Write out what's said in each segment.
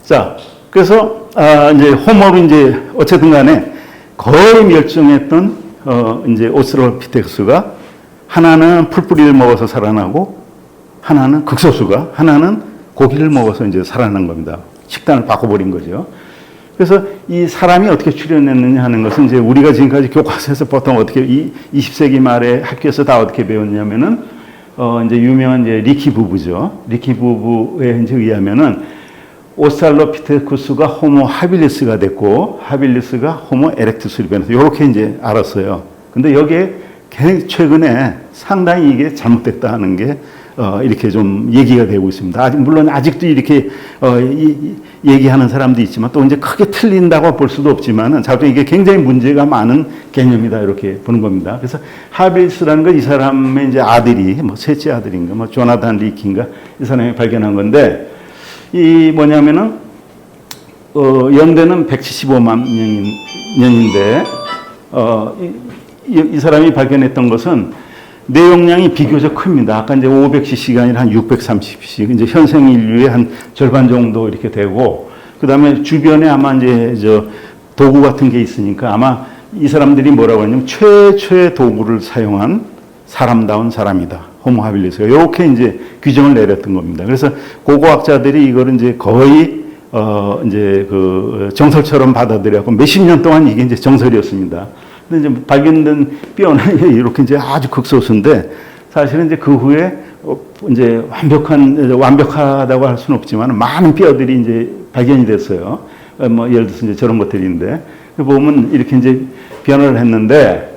자, 그래서 이제 호모로 이제 어쨌든 간에 거의 멸종했던 이제 오스트랄로피테쿠스가 하나는 풀뿌리를 먹어서 살아나고 하나는 극소수가 하나는 고기를 먹어서 이제 살아난 겁니다. 식단을 바꿔버린 거죠. 그래서 이 사람이 어떻게 출현했느냐 하는 것은 이제 우리가 지금까지 교과서에서 보통 어떻게 20세기 말에 학교에서 다 어떻게 배웠냐면은 이제 유명한 이제 리키 부부죠. 리키 부부에 이제 의하면은 오스트랄로피테쿠스가 호모 하빌리스가 됐고 하빌리스가 호모 에렉투스로 변해서 이렇게 이제 알았어요. 근데 여기에 최근에 상당히 이게 잘못됐다 하는 게 이렇게 좀 얘기가 되고 있습니다. 물론 아직도 이렇게 얘기하는 사람도 있지만 또 이제 크게 틀린다고 볼 수도 없지만은 자꾸 이게 굉장히 문제가 많은 개념이다 이렇게 보는 겁니다. 그래서 하빌리스라는 건 이 사람의 이제 아들이 뭐 셋째 아들인가 뭐 조나단 리키인가 이 사람이 발견한 건데 이 뭐냐면은 연대는 175만 년인데 이 사람이 발견했던 것은 내용량이 비교적 큽니다. 아까 이제 500cc가 아니라 한 630cc, 이제 현생 인류의 한 절반 정도 이렇게 되고, 그 다음에 주변에 아마 이제 도구 같은 게 있으니까 아마 이 사람들이 뭐라고 하냐면 최초의 도구를 사용한 사람다운 사람이다. 호모 하빌리스가 이렇게 이제 규정을 내렸던 겁니다. 그래서 고고학자들이 이거를 이제 거의 이제 그 정설처럼 받아들여고 몇십 년 동안 이게 이제 정설이었습니다. 근데 이제 발견된 뼈는 이렇게 이제 아주 극소수인데 사실은 이제 그 후에 이제 완벽하다고 할 수는 없지만 많은 뼈들이 이제 발견이 됐어요. 뭐 예를 들어서 이제 저런 것들인데 보면 이렇게 이제 변화를 했는데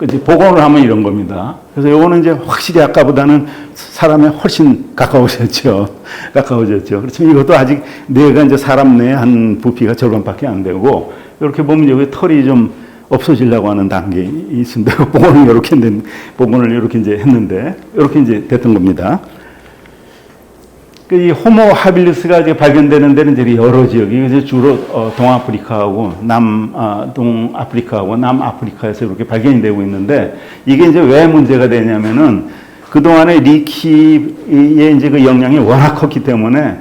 이제 복원을 하면 이런 겁니다. 그래서 요거는 이제 확실히 아까보다는 사람에 훨씬 가까워졌죠. 그렇지만 이것도 아직 뇌가 이제 사람 뇌 한 부피가 절반밖에 안 되고, 이렇게 보면 여기 털이 좀 없어지려고 하는 단계에 있습니다. 복원을 이렇게 이제 했는데, 이렇게 이제 됐던 겁니다. 이 호모 하빌리스가 이제 발견되는 데는 이제 여러 지역이 이제 주로 동아프리카하고 동아프리카하고 남아프리카에서 이렇게 발견이 되고 있는데, 이게 이제 왜 문제가 되냐면은 그동안에 리키의 이제 그 영향이 워낙 컸기 때문에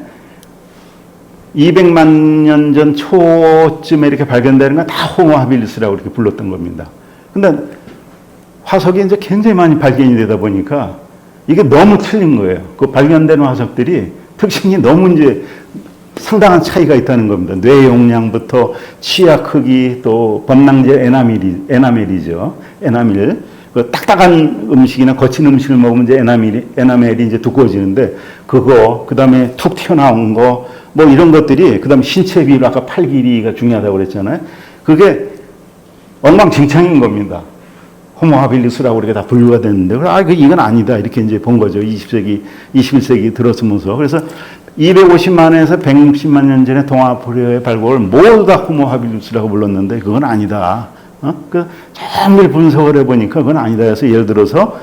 200만 년 전 초쯤에 이렇게 발견되는 건 다 호모 하빌리스라고 이렇게 불렀던 겁니다. 근데 화석이 이제 굉장히 많이 발견이 되다 보니까 이게 너무 틀린 거예요. 그 발견된 화석들이 특징이 너무 이제 상당한 차이가 있다는 겁니다. 뇌 용량부터 치아 크기 또 범낭제 에나멜이죠. 에나멜. 그 딱딱한 음식이나 거친 음식을 먹으면 이제 에나멜이 이제 두꺼워지는데 그거, 그 다음에 툭 튀어나온 거, 뭐 이런 것들이, 그 다음에 신체 비율, 아까 팔 길이가 중요하다고 그랬잖아요. 그게 엉망진창인 겁니다. 호모 하빌리스라고 이렇게 다 분류가 됐는데, 이건 아니다. 이렇게 이제 본 거죠. 21세기 들어서면서. 그래서 250만에서 160만 년 전에 동아프리카의 발굴을 모두 다 호모 하빌리스라고 불렀는데, 그건 아니다. 그, 정밀 분석을 해보니까 그건 아니다 해서 예를 들어서,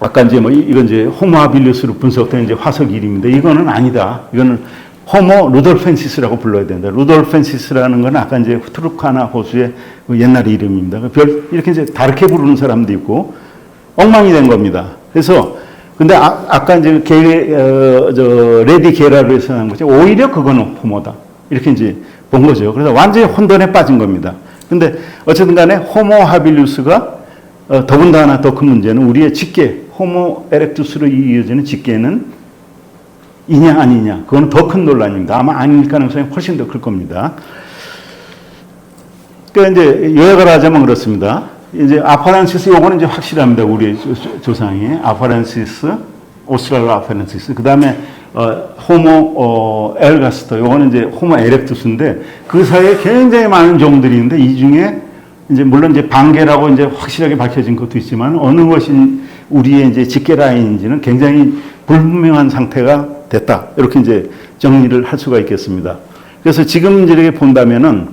아까 이제 이건 이제 호모 하빌리스로 분석된 이제 화석 이름인데, 이거는 아니다. 이거는 호모 루돌펜시스라고 불러야 된다. 루돌펜시스라는 건 아까 이제 트루카나 호수의 그 옛날 이름입니다. 이렇게 이제 다르게 부르는 사람도 있고, 엉망이 된 겁니다. 그래서, 근데 아까 이제 레디 게라로 해서 한 거죠. 오히려 그거는 호모다. 이렇게 이제 본 거죠. 그래서 완전히 혼돈에 빠진 겁니다. 근데 어쨌든 간에 호모 하빌리스가 더군다나 더 큰 문제는 우리의 직계, 호모 에렉투스로 이어지는 직계는 이냐 아니냐, 그건 더 큰 논란입니다. 아마 아닐 가능성이 훨씬 더 클 겁니다. 그러니까 이제 요약을 하자면 그렇습니다. 이제 아파렌시스, 요거는 이제 확실합니다. 우리 조상이 아파렌시스, 오스트랄로아파렌시스, 그 다음에 호모 엘가스터, 요거는 이제 호모 에렉투스인데 그 사이에 굉장히 많은 종들이 있는데 이 중에 이제 물론 이제 반개라고 이제 확실하게 밝혀진 것도 있지만 어느 것이 우리의 이제 직계 라인인지는 굉장히 불분명한 상태가 됐다. 이렇게 이제 정리를 할 수가 있겠습니다. 그래서 지금 이렇게 본다면은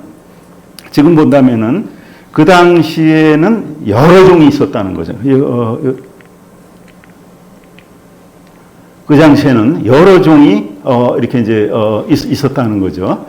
그 당시에는 여러 종이 있었다는 거죠. 그 당시에는 여러 종이 이렇게 이제 있었다는 거죠.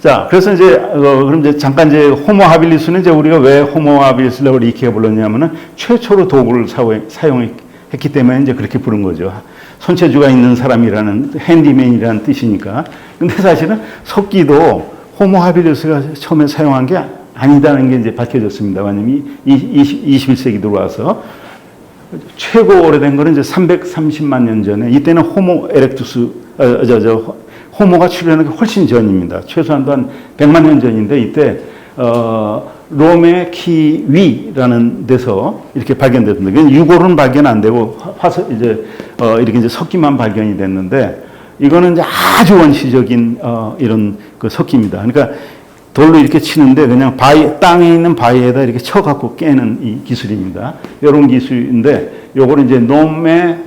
자, 그래서 이제 그럼 이제 잠깐 이제 호모 하빌리스는 이제 우리가 왜 호모 하빌리스라고 이렇게 불렀냐면은 최초로 도구를 사용했기 때문에 이제 그렇게 부른 거죠. 손재주가 있는 사람이라는 핸디맨이라는 뜻이니까. 근데 사실은 석기도 호모 하빌리스가 처음에 사용한 게 아니다는 게 이제 밝혀졌습니다. 왜냐면 21세기 들어와서 최고 오래된 거는 이제 330만 년 전에, 이때는 호모 에렉투스, 호모가 출현한 게 훨씬 전입니다. 최소한도 한 100만 년 전인데, 이때 롬의 키위라는 데서 이렇게 발견됐습니다. 유골은 발견 안 되고 이렇게 이제 석기만 발견이 됐는데, 이거는 이제 아주 원시적인 이런 그 석기입니다. 그러니까 돌로 이렇게 치는데 그냥 땅에 있는 바위에다 이렇게 쳐갖고 깨는 이 기술입니다. 이런 기술인데, 요거를 이제 롬의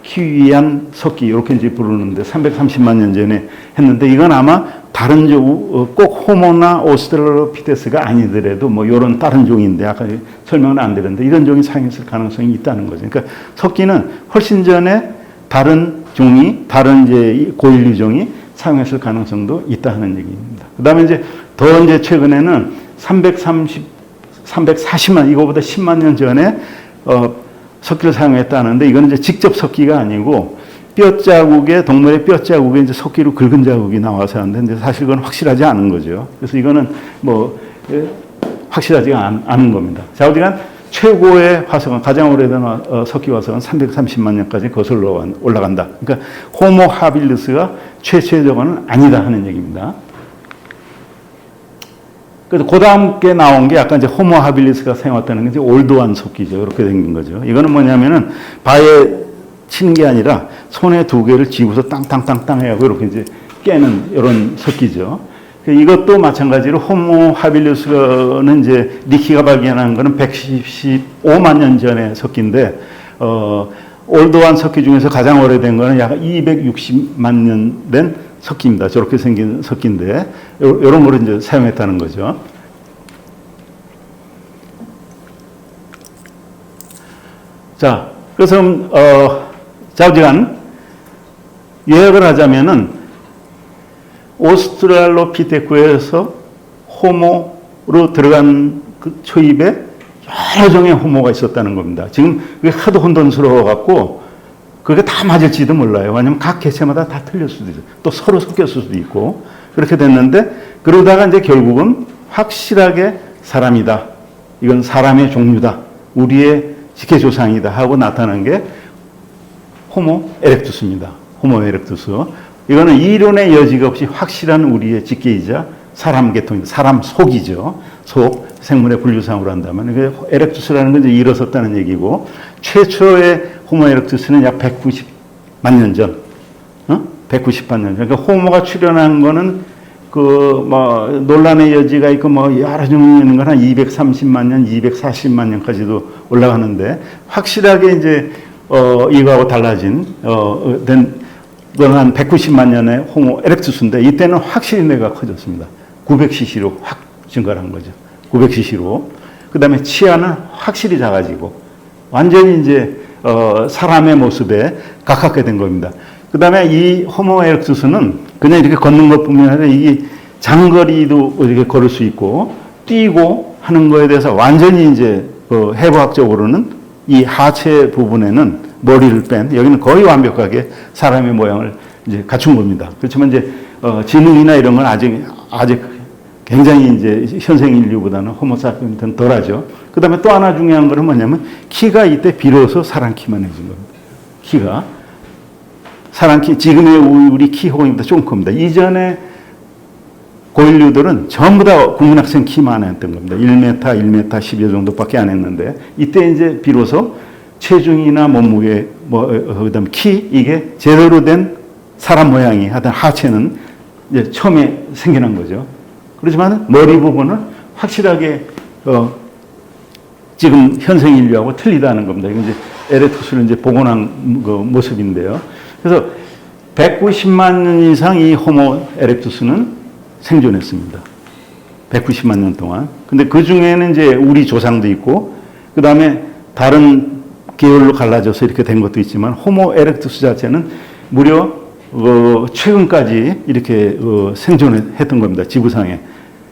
키위안 석기 이렇게 이제 부르는데 330만 년 전에 했는데, 이건 아마 다른 꼭 호모나 오스트랄로피테스가 아니더라도 뭐 이런 다른 종인데, 아까 설명은 안 되는데 이런 종이 사용했을 가능성이 있다는 거죠. 그러니까 석기는 훨씬 전에 다른 이제 고인류 종이 사용했을 가능성도 있다 하는 얘기입니다. 그 다음에 이제 더 이제 최근에는 340만, 이거보다 10만 년 전에 석기를 사용했다는데, 이건 이제 직접 석기가 아니고 동물의 뼈 자국에 이제 석기로 긁은 자국이 나와서 하는데, 이제 사실 그건 확실하지 않은 거죠. 그래서 이거는 뭐 확실하지가 않은 겁니다. 자, 어디간 최고의 화석은, 가장 오래된 석기 화석은 330만 년까지 거슬러 올라간다. 그러니까 호모 하빌리스가 최초적은 아니다 하는 얘기입니다. 그래서 그 다음 게 나온 게 약간 이제 호모 하빌리스가 사용했다는 게 이제 올드한 석기죠. 이렇게 생긴 거죠. 이거는 뭐냐면은 바에 치는 게 아니라 손에 두 개를 쥐고서 땅땅땅땅 해가지고 이렇게 이제 깨는 이런 석기죠. 이것도 마찬가지로 호모 하빌리스는 이제 니키가 발견한 거는 115만 년 전의 석기인데, 올드한 석기 중에서 가장 오래된 거는 약 260만 년 된 석기입니다. 저렇게 생긴 석기인데, 이런 거를 이제 사용했다는 거죠. 자, 그래서, 자우지간 요약을 하자면은, 오스트랄로피테쿠에서 호모로 들어간 그 초입에 여러 종의 호모가 있었다는 겁니다. 지금 그게 하도 혼돈스러워갖고 그게 다 맞을지도 몰라요. 왜냐하면 각 개체마다 다 틀릴 수도 있어요. 또 서로 섞였을 수도 있고 그렇게 됐는데, 그러다가 이제 결국은 확실하게 사람이다. 이건 사람의 종류다. 우리의 직계조상이다 하고 나타난 게 호모 에렉투스입니다. 호모 에렉투스. 이거는 이론의 여지가 없이 확실한 우리의 직계이자 사람 계통, 사람 속이죠. 속, 생물의 분류상으로 한다면. 에렉투스라는 건 이제 일어섰다는 얘기고, 최초의 호모 에렉투스는 약 190만 년 전, 190만 년 전. 그러니까 호모가 출현한 거는 논란의 여지가 있고 여러 종류 있는 건 한 230만 년, 240만 년까지도 올라가는데, 확실하게 이제, 이거하고 달라진, 한 190만 년의 호모 에렉투스인데, 이때는 확실히 뇌가 커졌습니다. 900cc로 확 증가를 한 거죠. 900cc로. 그 다음에 치아는 확실히 작아지고, 완전히 이제, 사람의 모습에 가깝게 된 겁니다. 그 다음에 이 호모 에렉투스는 그냥 이렇게 걷는 것뿐만 아니라 이게 장거리도 이렇게 걸을 수 있고, 뛰고 하는 거에 대해서 완전히 이제, 해부학적으로는 이 하체 부분에는 머리를 뺀, 여기는 거의 완벽하게 사람의 모양을 이제 갖춘 겁니다. 그렇지만 이제, 지능이나 이런 건 아직 굉장히 이제 현생 인류보다는 호모사피엔스는 덜하죠. 그 다음에 또 하나 중요한 거는 뭐냐면, 키가 이때 비로소 사람 키만해진 겁니다. 키가. 사람 키, 지금의 우리 키 호흡보다 좀 큽니다. 이전에 고인류들은 전부 다 국민학생 키만 했던 겁니다. 1m, 1m 10여 정도밖에 안 했는데, 이때 이제 비로소 체중이나 몸무게, 그다음 키, 이게 제대로 된 사람 모양이 하여튼 하체는 이제 처음에 생겨난 거죠. 그렇지만 머리 부분은 확실하게, 지금 현생 인류하고 틀리다는 겁니다. 이건 이제 에렉투스를 이제 복원한 그 모습인데요. 그래서 190만 년 이상 이 호모 에렉투스는 생존했습니다. 190만 년 동안. 근데 그 중에는 이제 우리 조상도 있고, 그 다음에 다른 계열로 갈라져서 이렇게 된 것도 있지만, 호모 에렉투스 자체는 무려 최근까지 이렇게 생존했던 겁니다. 지구상에.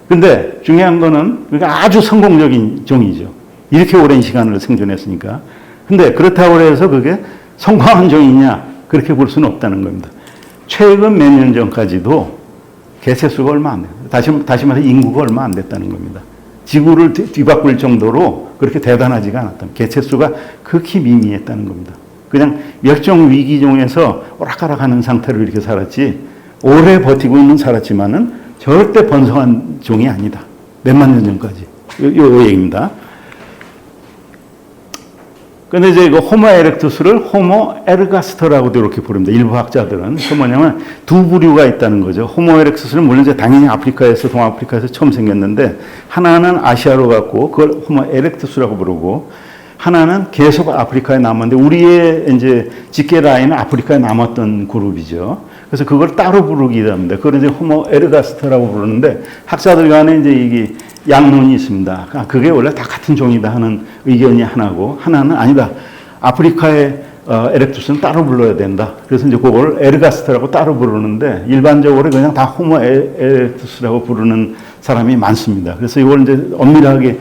근데 중요한 거는 아주 성공적인 종이죠. 이렇게 오랜 시간을 생존했으니까. 근데 그렇다고 해서 그게 성공한 종이냐? 그렇게 볼 수는 없다는 겁니다. 최근 몇 년 전까지도 개체수가 얼마 안 돼요. 다시 말해서 인구가 얼마 안 됐다는 겁니다. 지구를 뒤바꿀 정도로 그렇게 대단하지가 않았다. 개체수가 극히 미미했다는 겁니다. 그냥 멸종 위기종에서 오락가락하는 상태로 이렇게 살았지, 오래 버티고 있는 살았지만은 절대 번성한 종이 아니다. 몇만 년 전까지. 요 얘기입니다. 근데 이제 그 호모 에렉투스를 호모 에르가스터라고도 이렇게 부릅니다. 일부 학자들은. 그 뭐냐면 두 부류가 있다는 거죠. 호모 에렉투스는 물론 이제 당연히 아프리카에서, 동아프리카에서 처음 생겼는데, 하나는 아시아로 갔고, 그걸 호모 에렉투스라고 부르고, 하나는 계속 아프리카에 남았는데, 우리의 이제 직계 라인은 아프리카에 남았던 그룹이죠. 그래서 그걸 따로 부르기도 합니다. 그걸 이제 호모 에르가스터라고 부르는데, 학자들 간에 이제 이게 양론이 있습니다. 그게 원래 다 같은 종이다 하는 의견이 하나고, 하나는 아니다. 아프리카의 에렉투스는 따로 불러야 된다. 그래서 이제 그걸 에르가스터라고 따로 부르는데, 일반적으로 그냥 다 호모 에렉투스라고 부르는 사람이 많습니다. 그래서 이걸 이제 엄밀하게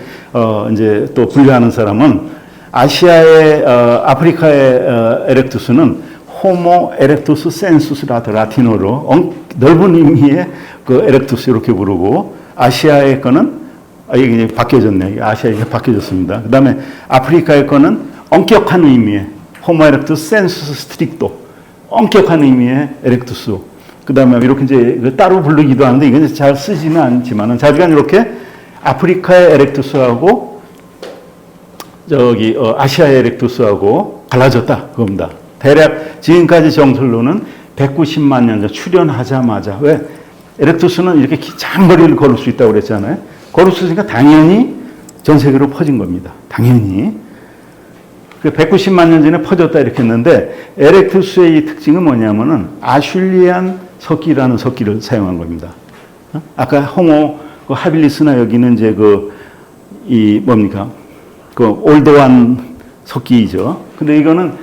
이제 또 분류하는 사람은, 아시아의 아프리카의 에렉투스는 호모 에렉투스 센수스라더 라틴어로 넓은 의미의 그 에렉투스 이렇게 부르고, 아시아의 거는 이게 이제 바뀌어졌네요. 아시아에 바뀌어졌습니다. 그 다음에 아프리카의 거는 엄격한 의미의 호모 에렉투스 센수스 스트릭토, 엄격한 의미의 에렉투스. 그 다음에 이렇게 이제 따로 부르기도 하는데, 이건 잘 쓰지는 않지만은, 자주간 이렇게 아프리카의 에렉투스하고 아시아의 에렉투스하고 갈라졌다. 그겁니다. 대략 지금까지 정설로는 190만 년 전 출현하자마자, 왜? 에렉투스는 이렇게 장거리를 걸을 수 있다고 그랬잖아요. 걸을 수 있으니까 당연히 전 세계로 퍼진 겁니다. 당연히. 190만 년 전에 퍼졌다 이렇게 했는데, 에렉투스의 이 특징은 뭐냐면은 아슐리안 석기라는 석기를 사용한 겁니다. 아까 호모 하빌리스나 여기는 이제 뭡니까? 올드완 석기이죠. 근데 이거는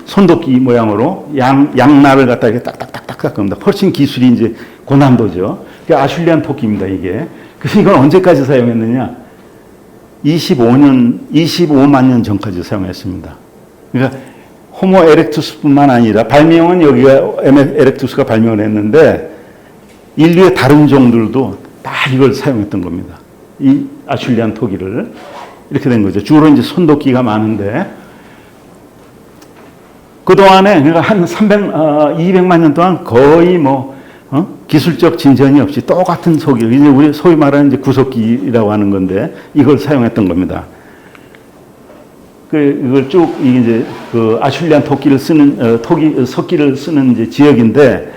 손도끼 모양으로 양날을 갖다 이렇게 딱딱딱딱 겁니다. 훨씬 기술이 이제 고난도죠. 아슐리안 토끼입니다, 이게. 그래서 이건 언제까지 사용했느냐? 25만 년 전까지 사용했습니다. 그러니까 호모 에렉투스뿐만 아니라, 발명은 여기가 에렉투스가 발명을 했는데, 인류의 다른 종들도 다 이걸 사용했던 겁니다. 이 아슐리안 토끼를. 이렇게 된 거죠. 주로 이제 손도끼가 많은데, 그동안에, 그러니까 한 200만 년 동안 거의 기술적 진전이 없이 똑같은 석기, 이제 우리 소위 말하는 이제 구석기라고 하는 건데, 이걸 사용했던 겁니다. 이걸 쭉, 이제 아슐리안 토끼를 쓰는, 석기를 쓰는 이제 지역인데,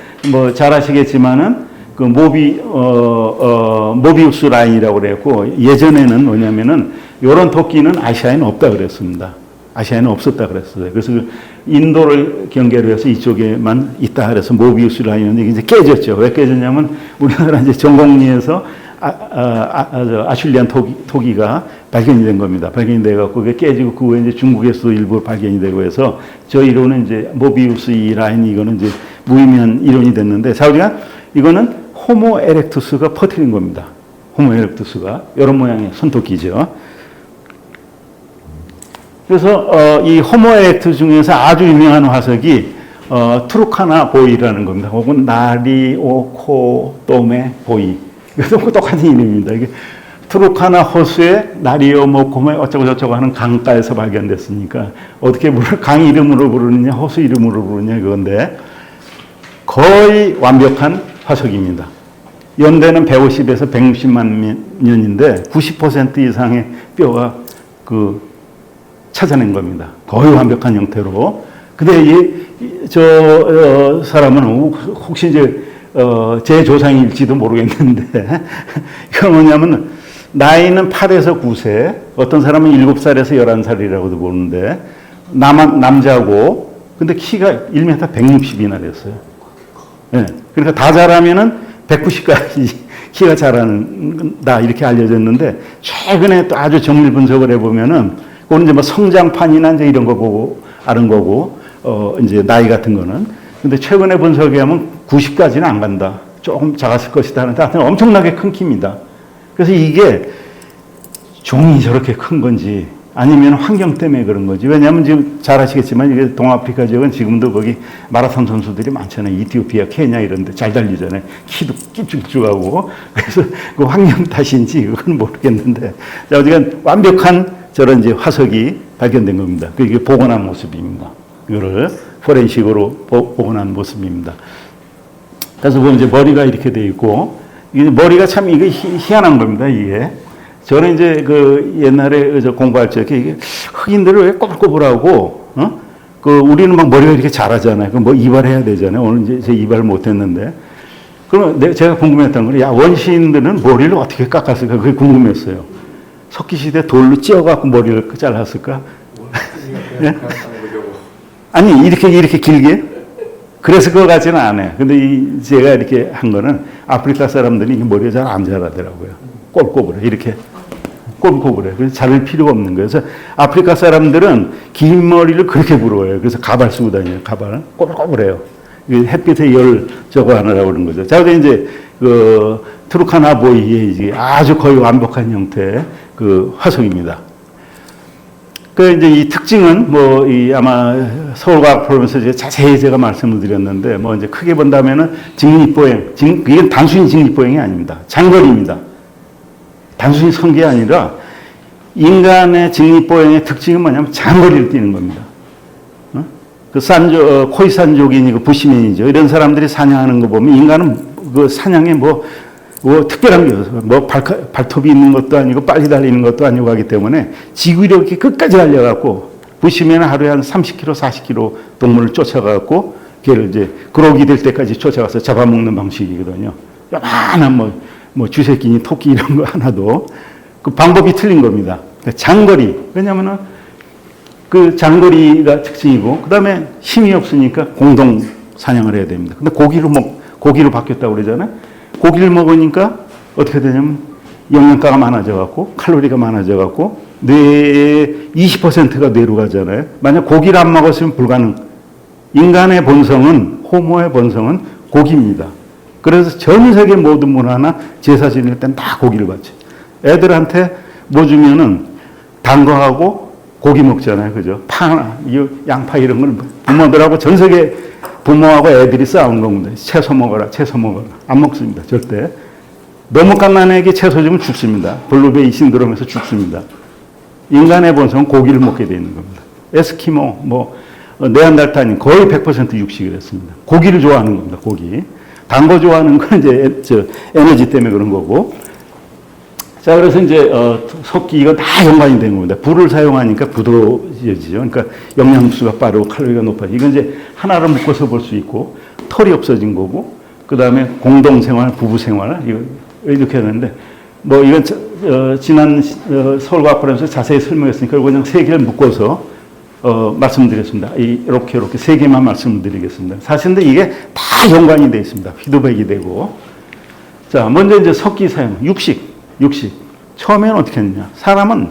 잘 아시겠지만은, 모비우스 라인이라고 그랬고, 예전에는 뭐냐면은, 요런 토끼는 아시아에는 없다 그랬습니다. 아시아에는 없었다 그랬어요. 그래서 인도를 경계로 해서 이쪽에만 있다 그래서 모비우스 라인은 이제 깨졌죠. 왜 깨졌냐면, 우리나라 이제 전곡리에서 아슐리안 토끼가 발견이 된 겁니다. 발견이 돼갖고 그게 깨지고, 그 후에 이제 중국에서도 일부 발견이 되고 해서, 저 이론은 이제 모비우스 이 라인, 이거는 이제 무의미한 이론이 됐는데, 사우디가 이거는 호모 에렉투스가 퍼뜨린 겁니다. 호모 에렉투스가. 이런 모양의 손토끼죠. 그래서 이 호모 에렉투스 중에서 아주 유명한 화석이 트루카나 보이라는 겁니다. 혹은 나리오코토메 보이. 이것도 똑같은 이름입니다. 이게 트루카나 호수의 나리오모코메 어쩌고저쩌고 하는 강가에서 발견됐으니까 어떻게 강 이름으로 부르느냐, 호수 이름으로 부르느냐, 그건데 거의 완벽한 화석입니다. 연대는 150에서 160만 년인데 90% 이상의 뼈가 찾아낸 겁니다. 거의 완벽한 형태로. 근데 저 사람은 혹시 이제 제 조상일지도 모르겠는데, 이건 뭐냐면 나이는 8에서 9세, 어떤 사람은 7살에서 11살이라고도 보는데, 남자고, 근데 키가 1m 160이나 됐어요. 예. 그러니까 다 자라면은 190까지 키가 자란다 이렇게 알려졌는데 최근에 또 아주 정밀 분석을 해보면은 그건 이제 뭐 성장판이나 이제 이런 거 보고 아는 거고 이제 나이 같은 거는 근데 최근에 분석에 하면 90까지는 안 간다. 조금 작았을 것이다 하는데 하여튼 엄청나게 큰 키입니다. 그래서 이게 종이 저렇게 큰 건지 아니면 환경 때문에 그런 건지 왜냐하면 지금 잘 아시겠지만 이게 동아프리카 지역은 지금도 거기 마라톤 선수들이 많잖아요. 이티오피아, 케냐 이런 데 잘 달리잖아요. 키도 끼쭉쭉하고 그래서 그 환경 탓인지 그건 모르겠는데 자, 어쨌든 완벽한 저런 이제 화석이 발견된 겁니다. 그게 복원한 모습입니다. 이거를 포렌식으로 복원한 모습입니다. 그래서 보면 이제 머리가 이렇게 돼 있고 이게 머리가 참 이게 희한한 겁니다. 이게 저는 이제 그 옛날에 공부할 적에 이게 흑인들을 왜 꼬불꼬불하고 그 우리는 막 머리가 이렇게 자라잖아요. 그 뭐 이발해야 되잖아요. 오늘 이제 제 이발을 못했는데 그러면 제가 궁금했던 건 야 원시인들은 머리를 어떻게 깎았을까 그게 궁금했어요. 석기 시대 돌로 찧어갖고 머리를 잘랐을까? 네? 아니 이렇게 길게. 그래서 그거 같지는 않아요. 근데 제가 이렇게 한 거는 아프리카 사람들이 머리가 잘 안 자라더라고요. 꼴꼬불해. 이렇게 꼴꼬불해. 그래서 자를 필요가 없는 거예요. 그래서 아프리카 사람들은 긴 머리를 그렇게 부러워요. 그래서 가발 쓰고 다녀요. 가발은 꼬불꼬불해요. 햇빛에 열 저거 하느라고 그런 거죠. 자, 근데 이제 그 트루카나 보이의 이제 아주 거의 완벽한 형태의 그 화석입니다. 그 이제 이 특징은 뭐 이 아마 서울과학포럼에서 자세히 제가 말씀을 드렸는데 뭐 이제 크게 본다면은 직립보행, 이게 단순히 직립보행이 아닙니다. 장거리입니다. 단순히 선 게 아니라 인간의 직립보행의 특징은 뭐냐면 장거리를 뛰는 겁니다. 그 코이산족이니 그 부시맨이죠. 이런 사람들이 사냥하는 거 보면 인간은 그 사냥에 뭐 특별한 게 없어요. 뭐 발톱이 있는 것도 아니고 빨리 달리는 것도 아니고 하기 때문에 지구력이 끝까지 달려갖고 부시맨은 하루에 한 30km, 40km 동물을 쫓아가갖고 걔를 이제 그록이 될 때까지 쫓아가서 잡아먹는 방식이거든요. 요만한 뭐 쥐새끼니 토끼 이런 거 하나도 그 방법이 틀린 겁니다. 장거리. 왜냐면은 그 장거리가 특징이고 그 다음에 힘이 없으니까 공동 사냥을 해야 됩니다. 근데 고기로 바뀌었다고 그러잖아요. 고기를 먹으니까 어떻게 되냐면 영양가가 많아져갖고 칼로리가 많아져갖고 뇌의 20%가 뇌로 가잖아요. 만약 고기를 안 먹었으면 불가능. 인간의 본성은 호모의 본성은 고기입니다. 그래서 전 세계 모든 문화나 제사 지낼 땐 다 고기를 바쳐요. 애들한테 뭐 주면은 단 거하고 고기 먹잖아요. 그죠? 파나 양파 이런 걸 부모들하고 전 세계 부모하고 애들이 싸운 겁니다. 채소 먹어라, 채소 먹어라. 안 먹습니다. 절대. 너무 갓난애에게 채소 주면 죽습니다. 블루베이 신드롬에서 죽습니다. 인간의 본성은 고기를 먹게 되어 있는 겁니다. 에스키모, 네안데르탈인 거의 100% 육식을 했습니다. 고기를 좋아하는 겁니다. 고기. 단 거 좋아하는 건 이제 에너지 때문에 그런 거고. 자, 그래서 이제 석기 이거 다 연관이 된 겁니다. 불을 사용하니까 부드러워지죠. 그러니까 영양소가 빠르고 칼로리가 높아지고 이건 이제 하나를 묶어서 볼 수 있고 털이 없어진 거고 그 다음에 공동생활, 부부생활 이렇게 하는데 뭐 이건 지난 서울과학포럼에서 자세히 설명했으니까 그냥 세 개를 묶어서 말씀드렸습니다. 이렇게 세 개만 말씀드리겠습니다. 사실 근데 이게 다 연관이 되어 있습니다. 피드백이 되고. 자, 먼저 이제 석기 사용, 육식. 처음에는 어떻게 했느냐. 사람은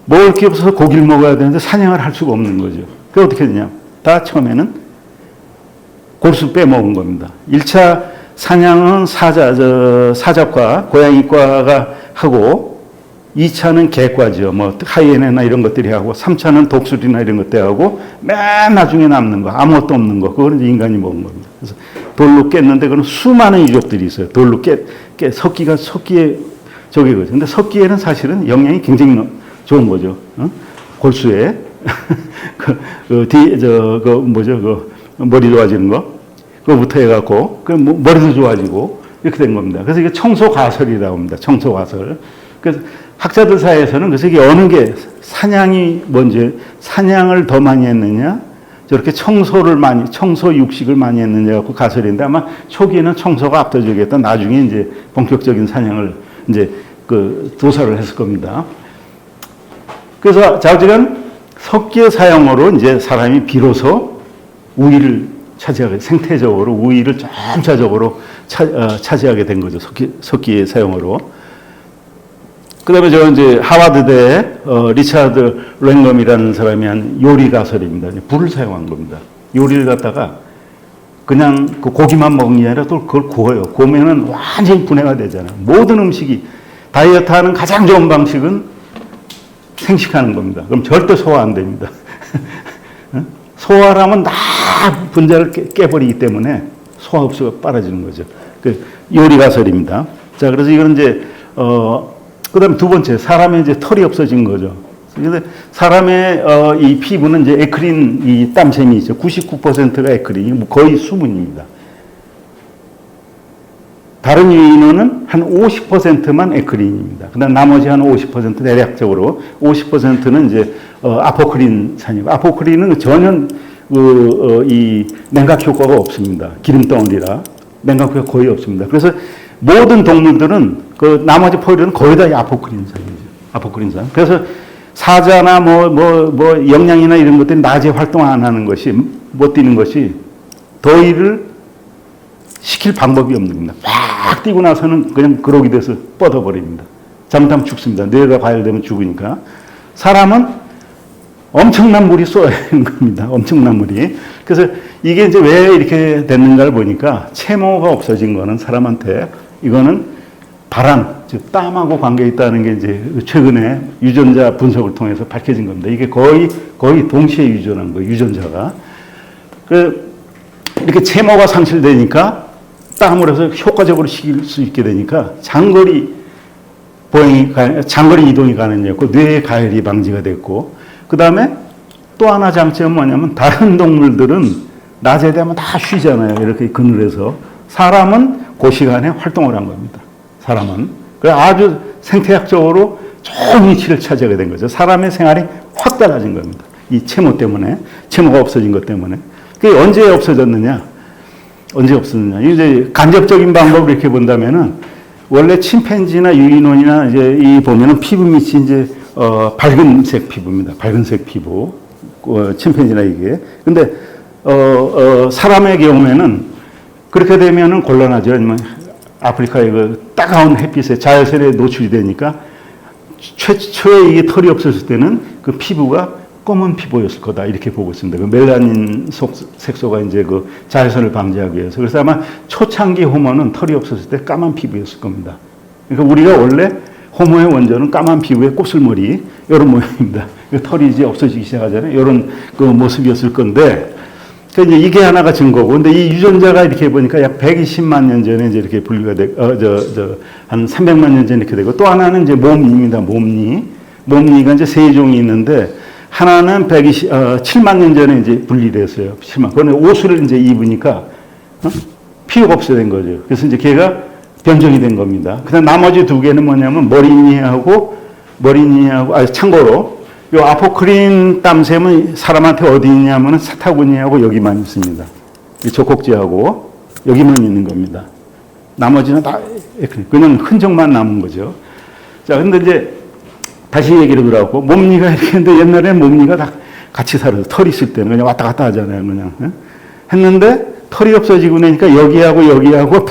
먹을 게 없어서 고기를 먹어야 되는데 사냥을 할 수가 없는 거죠. 그게 어떻게 했느냐. 다 처음에는 골수 빼먹은 겁니다. 1차 사냥은 사자과 고양이과가 하고 2차는 개과죠. 뭐 하이에나나 이런 것들이 하고 3차는 독수리나 이런 것들이 하고 맨 나중에 남는 거 아무것도 없는 거 그거는 인간이 먹은 겁니다. 그래서 돌로 깼는데 그건 수많은 유족들이 있어요. 돌로 석기의 저기거든요. 근데 석기에는 사실은 영양이 굉장히 좋은 거죠. 골수에 머리 좋아지는 거 그거부터 해갖고 머리도 좋아지고 이렇게 된 겁니다. 그래서 이게 청소과설이라고 합니다. 청소과설. 그래서 학자들 사이에서는 그래서 이게 어느 게 사냥이 먼저 사냥을 더 많이 했느냐 저렇게 청소 육식을 많이 했느냐 갖고 가설인데 아마 초기에는 청소가 압도적이었다. 나중에 이제 본격적인 사냥을 이제 그 도사를 했을 겁니다. 그래서 자우지간 석기의 사용으로 이제 사람이 비로소 우위를 차지하게, 생태적으로 우위를 점차적으로 차지하게 된 거죠. 석기의 사용으로. 그 다음에 저 이제 하버드대 리차드 랭검이라는 사람이 한 요리 가설입니다. 불을 사용한 겁니다. 요리를 갖다가 그냥 그 고기만 먹는 게 아니라 또 그걸 구워요. 구우면은 완전히 분해가 되잖아요. 모든 음식이, 다이어트 하는 가장 좋은 방식은 생식하는 겁니다. 그럼 절대 소화 안 됩니다. 소화하면 다 분자를 깨버리기 때문에 소화 흡수가 빨라지는 거죠. 그 요리 가설입니다. 자, 그래서 이건 이제, 그 다음에 두 번째, 사람의 이제 털이 없어진 거죠. 그래서 사람의 이 피부는 이제 에크린, 이 땀샘이 있죠. 99%가 에크린, 거의 수분입니다. 다른 유인원은 한 50%만 에크린입니다. 그 다음 나머지 한 50% 대략적으로 50%는 이제 아포크린산이고, 아포크린은 전혀 이 냉각 효과가 없습니다. 기름 덩어리라 냉각 효과가 거의 없습니다. 그래서 모든 동물들은 그 나머지 포유류는 거의 다 아포크린산이죠. 아포크린산. 그래서 사자나 영양이나 이런 것들이 낮에 활동 안 하는 것이, 못 뛰는 것이 더위를 시킬 방법이 없는 겁니다. 막 뛰고 나서는 그냥 그러기 돼서 뻗어버립니다. 잘못하면 죽습니다. 뇌가 과열되면 죽으니까. 사람은 엄청난 물이 쏘여야 되는 겁니다. 엄청난 물이. 그래서 이게 이제 왜 이렇게 됐는가를 보니까 채모가 없어진 거는 사람한테 이거는 발암, 즉 땀하고 관계 있다는 게 이제 최근에 유전자 분석을 통해서 밝혀진 겁니다. 이게 거의 동시에 유전한 거예요. 유전자가. 이렇게 채모가 상실되니까 땀을 해서 효과적으로 식힐 수 있게 되니까 장거리 이동이 가능했고 뇌의 가열이 방지가 됐고, 그 다음에 또 하나 장점은 뭐냐면 다른 동물들은 낮에 되면 다 쉬잖아요. 이렇게 그늘에서. 사람은 그 시간에 활동을 한 겁니다. 사람은. 그래서 아주 생태학적으로 좋은 위치를 차지하게 된 거죠. 사람의 생활이 확 달라진 겁니다. 이 채모 때문에, 채모가 없어진 것 때문에. 그게 언제 없어졌느냐? 이제 간접적인 방법을 이렇게 본다면은 원래 침팬지나 유인원이나 이제 이 보면은 피부 밑이 이제 밝은색 피부입니다. 밝은색 피부. 침팬지나 이게. 근데 사람의 경우에는 그렇게 되면은 곤란하죠. 아니면 아프리카의 그 따가운 햇빛에 자외선에 노출이 되니까 최초에 이게 털이 없었을 때는 그 피부가 검은 피부였을 거다 이렇게 보고 있습니다. 그 멜라닌 색소가 이제 그 자외선을 방지하기 위해서. 그래서 아마 초창기 호모는 털이 없었을 때 까만 피부였을 겁니다. 그러니까 우리가 원래 호모의 원조는 까만 피부에 곱슬머리 이런 모양입니다. 털이 이제 없어지기 시작하잖아요. 이런 그 모습이었을 건데, 그러니까 이제 이게 하나가 증거고, 근데 이 유전자가 이렇게 보니까 약 120만 년 전에 이제 이렇게 분류가 되고, 한 300만 년 전에 이렇게 되고, 또 하나는 이제 몸니입니다. 몸니가 이제 세 종이 있는데, 하나는 7만 년 전에 이제 분리됐어요. 7만. 그런데 옷을 이제 입으니까 필요가 없어야 된 거죠. 그래서 이제 걔가 변종이 된 겁니다. 그 다음 나머지 두 개는 뭐냐면 참고로 요 아포크린 땀샘은 사람한테 어디 있냐면은 사타구니하고 여기만 있습니다. 이 젖꼭지하고 여기만 있는 겁니다. 나머지는 다 그냥 흔적만 남은 거죠. 자, 근데 이제 다시 얘기를 들어가고, 몸니가 이렇게 했는데 옛날에는 몸니가 다 같이 살아서 털이 있을 때는 그냥 왔다 갔다 하잖아요. 그냥. 했는데 털이 없어지고 나니까 여기하고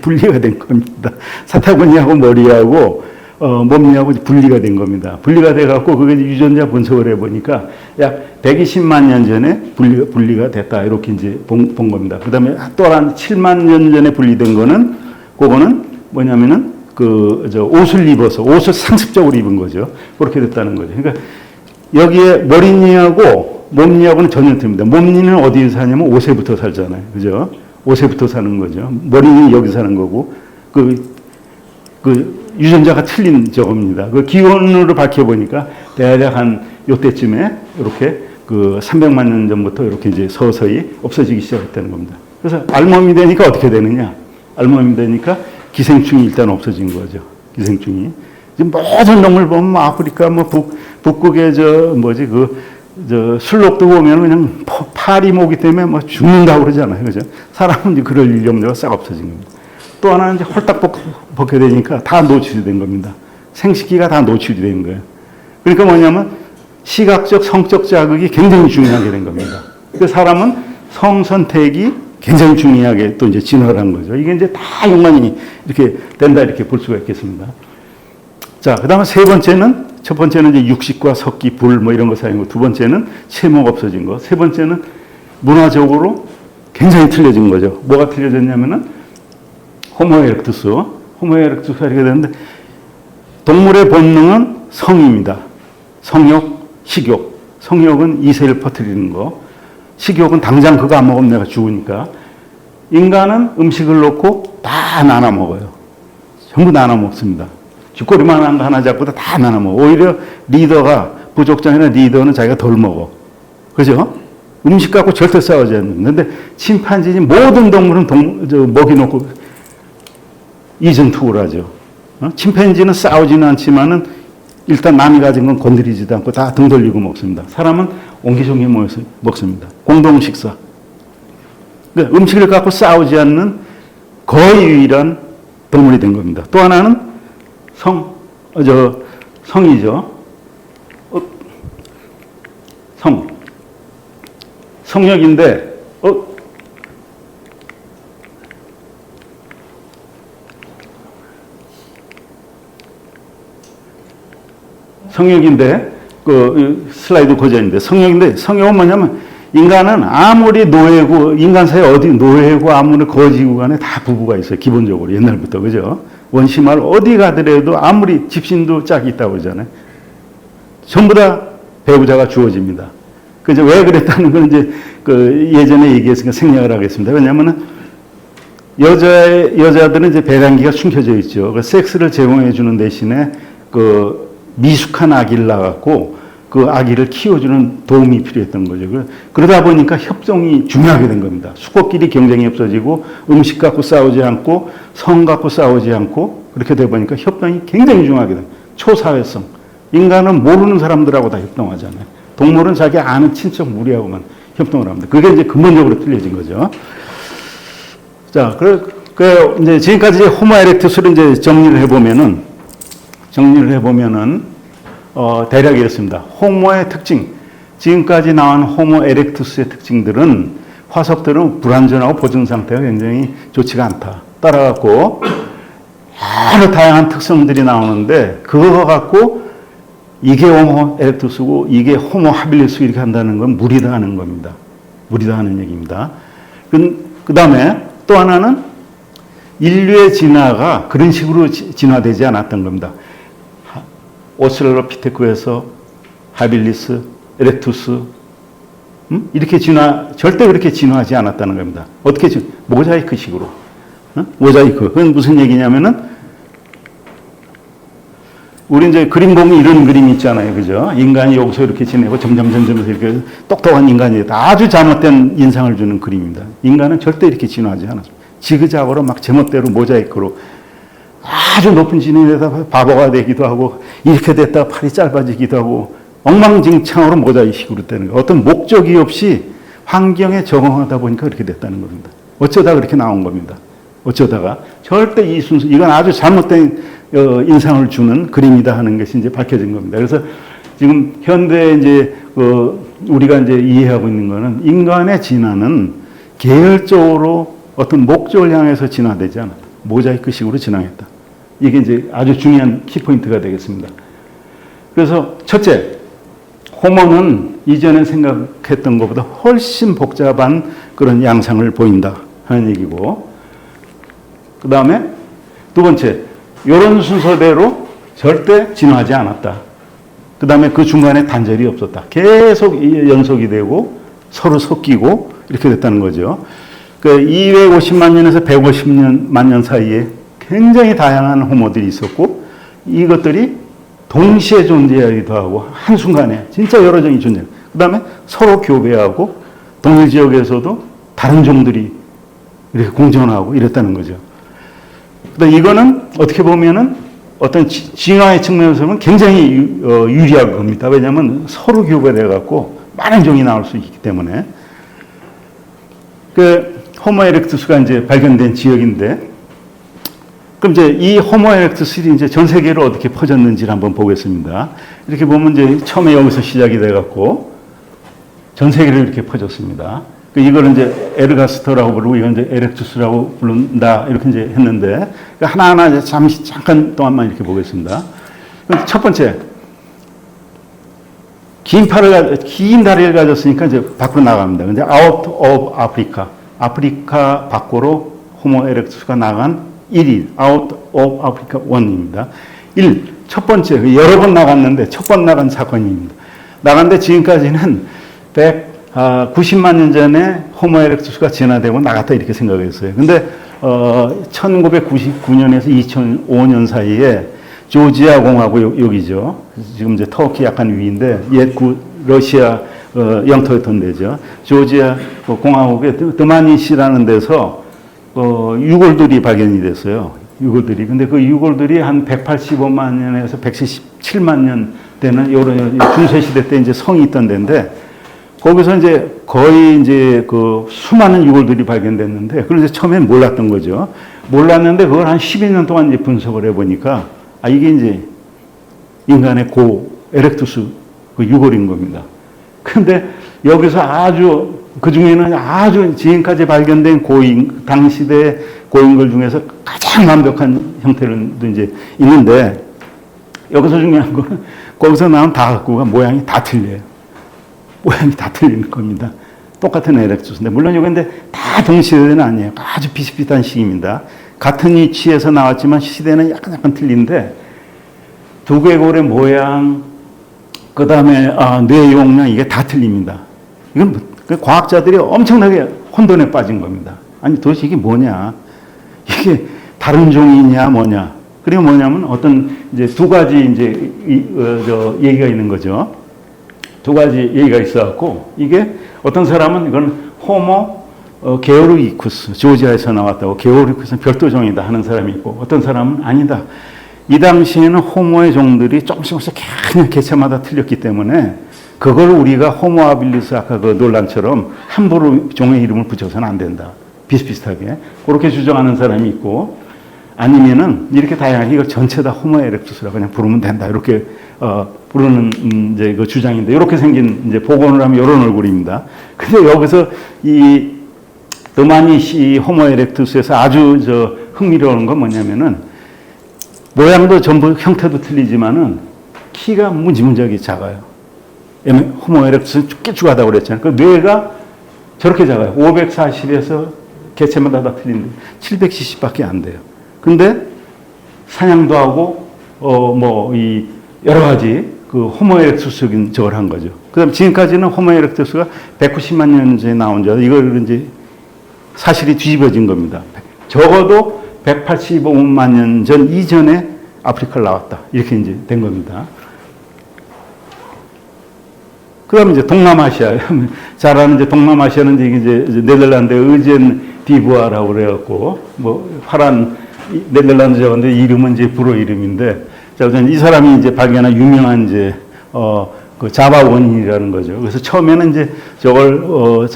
분리가 된 겁니다. 사타구니하고 머리하고 몸니하고 분리가 된 겁니다. 분리가 돼갖고 그게 유전자 분석을 해보니까 약 120만 년 전에 분리가 됐다. 이렇게 이제 본 겁니다. 그 다음에 또 한 7만 년 전에 분리된 거는, 그거는 뭐냐면은 옷을 입어서, 옷을 상습적으로 입은 거죠. 그렇게 됐다는 거죠. 그러니까 여기에 머리니하고 몸니하고는 전혀 틀립니다. 몸니는 어디에 사냐면 옷에부터 살잖아요. 그죠? 옷에부터 사는 거죠. 머리는 여기 사는 거고, 유전자가 틀린 저겁니다. 그 기원으로 밝혀보니까 대략 한 요때쯤에 이렇게 300만 년 전부터 이렇게 이제 서서히 없어지기 시작했다는 겁니다. 그래서 알몸이 되니까 어떻게 되느냐? 알몸이 되니까 기생충이 일단 없어진 거죠. 기생충이. 지금 모든 동물 보면 아프리카 북극의 술록도 보면 그냥 파리모기 때문에 죽는다고 그러잖아요. 그죠? 사람은 이제 그럴 염려가 싹 없어진 겁니다. 또 하나는 이제 홀딱 벗게 되니까 다 노출이 된 겁니다. 생식기가 다 노출이 된 거예요. 그러니까 뭐냐면 시각적, 성적 자극이 굉장히 중요하게 된 겁니다. 그 사람은 성 선택이 굉장히 중요하게 또 이제 진화를 한 거죠. 이게 이제 다 연관이 이렇게 된다 이렇게 볼 수가 있겠습니다. 자, 그 다음에 세 번째는, 첫 번째는 이제 육식과 석기, 불 뭐 이런 거 사용하고, 두 번째는 세모가 없어진 거, 세 번째는 문화적으로 굉장히 틀려진 거죠. 뭐가 틀려졌냐면은 호모 에렉투스가 이렇게 되는데 동물의 본능은 성입니다. 성욕, 식욕. 성욕은 이세를 퍼뜨리는 거. 식욕은 당장 그거 안 먹으면 내가 죽으니까. 인간은 음식을 놓고 다 나눠 먹어요. 전부 나눠 먹습니다. 쥐꼬리만한 거 하나 잡고 다 나눠 먹어. 오히려 리더가, 부족장이나 리더는 자기가 덜 먹어. 그죠? 음식 갖고 절대 싸우지 않는데, 침판지 모든 동물은 먹이 놓고 이전투구를 하죠. 침팬지는 싸우지는 않지만은 일단 남이 가진 건 건드리지도 않고 다 등 돌리고 먹습니다. 사람은 옹기종기 모여서 먹습니다. 공동 식사. 그러니까 음식을 갖고 싸우지 않는 거의 유일한 동물이 된 겁니다. 또 하나는 성이죠. 성역인데, 성역인데, 그 슬라이드 고전인데, 성역은 뭐냐면, 인간은 아무리 노예고, 인간 사회 어디 노예고 아무리 거지고 간에 다 부부가 있어요. 기본적으로. 옛날부터. 그죠? 원시마을 어디 가더라도 아무리 집신도 짝이 있다고 그러잖아요. 전부 다 배우자가 주어집니다. 그죠? 왜 그랬다는 건 이제 그 예전에 얘기했으니까 생략을 하겠습니다. 왜냐면은 여자들은 이제 배란기가 숨겨져 있죠. 그 섹스를 제공해 주는 대신에 그 미숙한 아기를 낳았고 그 아기를 키워주는 도움이 필요했던 거죠. 그러다 보니까 협동이 중요하게 된 겁니다. 수국끼리 경쟁이 없어지고 음식 갖고 싸우지 않고 성 갖고 싸우지 않고 그렇게 되다 보니까 협동이 굉장히 중요하게 됩니다. 초사회성. 인간은 모르는 사람들하고 다 협동하잖아요. 동물은 자기 아는 친척 무리하고만 협동을 합니다. 그게 이제 근본적으로 틀려진 거죠. 자, 이제 지금까지 호모 에렉투스를 이제 정리를 해보면은 대략 이렇습니다. 호모의 특징. 지금까지 나온 호모 에렉투스의 특징들은 화석들은 불완전하고 보존 상태가 굉장히 좋지가 않다. 따라갖고 여러 다양한 특성들이 나오는데 그거 갖고 이게 호모 에렉투스고 이게 호모 하빌리스 이렇게 한다는 건 무리다 하는 겁니다. 무리다 하는 얘기입니다. 그 다음에 또 하나는 인류의 진화가 그런 식으로 진화되지 않았던 겁니다. 오스트랄로피테쿠에서 하빌리스, 에렉투스 이렇게 절대 그렇게 진화하지 않았다는 겁니다. 어떻게 모자이크식으로. 모자이크. 그건 무슨 얘기냐면은 우리 이제 그림 보면 이런 그림 있잖아요. 그죠? 인간이 여기서 이렇게 지내고 점점 이렇게 똑똑한 인간이 아주 잘못된 인상을 주는 그림입니다. 인간은 절대 이렇게 진화하지 않았습니다. 지그작으로 막 제멋대로 모자이크로 아주 높은 지능에다가 바보가 되기도 하고 이렇게 됐다가 팔이 짧아지기도 하고 엉망진창으로 모자이식으로 되는 거예요. 어떤 목적이 없이 환경에 적응하다 보니까 그렇게 됐다는 겁니다. 어쩌다 그렇게 나온 겁니다. 어쩌다가 절대 이 순수 이건 아주 잘못된 인상을 주는 그림이다 하는 것이 이제 밝혀진 겁니다. 그래서 지금 현대 이제 우리가 이제 이해하고 있는 거는 인간의 진화는 계열적으로 어떤 목적을 향해서 진화되지 않았다. 모자이크식으로 진화했다. 이게 이제 아주 중요한 키포인트가 되겠습니다. 그래서 첫째, 호모는 이전에 생각했던 것보다 훨씬 복잡한 그런 양상을 보인다 하는 얘기고, 그 다음에 두 번째, 이런 순서대로 절대 진화하지 않았다. 그 다음에 그 중간에 단절이 없었다. 계속 연속이 되고 서로 섞이고 이렇게 됐다는 거죠. 그 250만 년에서 150만 년 사이에 굉장히 다양한 호모들이 있었고 이것들이 동시에 존재하기도 하고 한순간에 진짜 여러 종이 존재해요. 그 다음에 서로 교배하고 동일 지역에서도 다른 종들이 이렇게 공존하고 이랬다는 거죠. 그다음에 이거는 어떻게 보면은 어떤 진화의 측면에서는 굉장히 유리한 겁니다. 왜냐하면 서로 교배돼 갖고 많은 종이 나올 수 있기 때문에. 그 호모 에렉투스가 이제 발견된 지역인데, 그럼 이제 이 호모 에렉투스들이 이제 전 세계로 어떻게 퍼졌는지를 한번 보겠습니다. 이렇게 보면 이제 처음에 여기서 시작이 돼 갖고 전 세계로 이렇게 퍼졌습니다. 이거를 이제 에르가스터라고 부르고 이건 이제 에렉투스라고 부른다 이렇게 이제 했는데 하나하나 이제 잠깐 동안만 이렇게 보겠습니다. 첫 번째 긴 다리를 가졌으니까 이제 밖으로 나갑니다. 근데 out of 아프리카, 아프리카 밖으로 호모 에렉투스가 나간 1일, out of 아프리카 1입니다. 첫 번째 여러 번 나갔는데 첫 번 나간 사건입니다. 나갔는데 지금까지는 190만 년 전에 호모 에렉투스가 진화되고 나갔다 이렇게 생각했어요. 근데 1999년에서 2005년 사이에 조지아 공화국 여기죠. 지금 이제 터키 약간 위인데 옛 러시아 영토였던 데죠. 조지아 공화국의 드마니시라는 데서 유골들이 발견이 됐어요. 유골들이. 근데 그 유골들이 한 185만 년에서 177만 년 되는 이런 중세 시대 때 이제 성이 있던 데인데 거기서 이제 거의 이제 그 수많은 유골들이 발견됐는데 그래서 처음엔 몰랐던 거죠. 몰랐는데 그걸 한 12년 동안 이제 분석을 해보니까 이게 이제 인간의 에렉투스 그 유골인 겁니다. 근데 여기서 아주 그 중에는 아주 지금까지 발견된 당시대 고인걸 중에서 가장 완벽한 형태도 이제 있는데 여기서 중요한 거는 거기서 나온 다각구가 모양이 다 틀려요. 모양이 다 틀리는 겁니다. 똑같은 에렉투스인데 물론 이건데 다 동시대는 아니에요. 아주 비슷비슷한 시기입니다. 같은 위치에서 나왔지만 시대는 약간 틀린데 두개골의 모양, 그 다음에 뇌 용량 이게 다 틀립니다. 이건 과학자들이 엄청나게 혼돈에 빠진 겁니다. 아니 도대체 이게 뭐냐? 이게 다른 종이냐 뭐냐? 그리고 뭐냐면 어떤 이제 두 가지 이제 얘기가 있는 거죠. 두 가지 얘기가 있어갖고 이게 어떤 사람은 이건 호모 게오르기쿠스 조지아에서 나왔다고 게오르기쿠스는 별도종이다 하는 사람이 있고 어떤 사람은 아니다. 이 당시에는 호모의 종들이 조금씩 그냥 개체마다 틀렸기 때문에 그걸 우리가 호모 아빌리스 아까 그 논란처럼 함부로 종의 이름을 붙여서는 안 된다. 비슷비슷하게 그렇게 주장하는 사람이 있고 아니면은 이렇게 다양하게 이걸 전체 다 호모 에렉투스라고 그냥 부르면 된다. 이렇게 부르는 이제 그 주장인데 이렇게 생긴 이제 복원을 하면 이런 얼굴입니다. 근데 여기서 이 드마니시 호모 에렉투스에서 아주 흥미로운 건 뭐냐면은 모양도 전부 형태도 틀리지만은 키가 무지무지하게 작아요. 호모 에렉투스는 쭉쭉하다고 그랬잖아요. 그 뇌가 저렇게 작아요. 540에서 개체마다 다 틀린데 770밖에 안 돼요. 근데 사냥도 하고 이 여러 가지 그 호모 에렉투스적인 저걸 한 거죠. 그다음 지금까지는 호모 에렉투스가 190만 년 전에 나온 줄 이걸 이제 사실이 뒤집어진 겁니다. 적어도 185만 년 전 이전에 아프리카를 나왔다. 이렇게 이제 된 겁니다. 그 다음에 이제 동남아시아. 잘 아는 이제 동남아시아는 이제 네덜란드 의젠 디부아라고 그래갖고, 파란 네덜란드 저건데 이름은 이제 불어 이름인데, 자, 이 사람이 이제 발견한 유명한 이제, 그 자바 원인이라는 거죠. 그래서 처음에는 이제 저걸,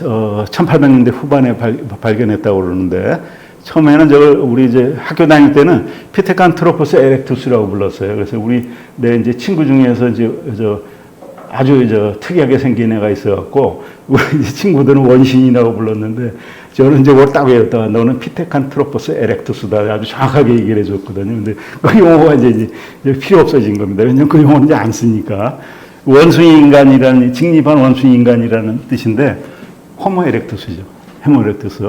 1800년대 후반에 발견했다고 그러는데, 처음에는 저걸 우리 이제 학교 다닐 때는 피테칸트로포스 에렉투스라고 불렀어요. 그래서 내 이제 친구 중에서 이제 아주 특이하게 생긴 애가 있어갖고 우리 이제 친구들은 원신이라고 불렀는데 저는 이제 딱 외웠다가 너는 피테칸트로포스 에렉투스다 아주 정확하게 얘기를 해줬거든요. 근데 그 용어가 이제 필요 없어진 겁니다. 왜냐면 그 용어는 이제 안 쓰니까 원숭이 인간이라는 직립한 원숭이 인간이라는 뜻인데 호모 에렉투스죠. 호모 에렉투스.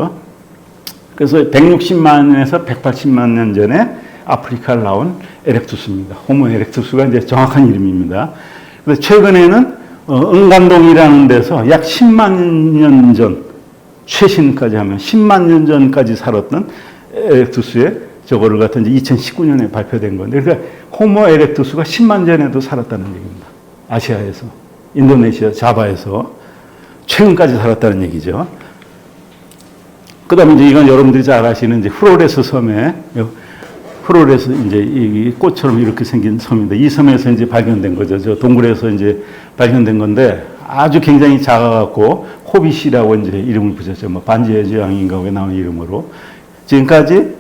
그래서 160만 년에서 180만 년 전에 아프리카를 나온 에렉투스입니다. 호모 에렉투스가 이제 정확한 이름입니다. 그래서 최근에는 응간동이라는 데서 약 10만 년 전, 최신까지 하면 10만 년 전까지 살았던 에렉투스의 저거를 갖다 이제 2019년에 발표된 건데, 그러니까 호모 에렉투스가 10만 전에도 살았다는 얘기입니다. 아시아에서, 인도네시아, 자바에서 최근까지 살았다는 얘기죠. 그 다음에 이제 이건 여러분들이 잘 아시는 이제 프로레스 섬에, 프로레스 이제 이 꽃처럼 이렇게 생긴 섬인데 이 섬에서 이제 발견된 거죠. 저 동굴에서 이제 발견된 건데 아주 굉장히 작아갖고 호빗이라고 이제 이름을 붙였죠. 반지의 제왕인가 왜 나온 이름으로. 지금까지,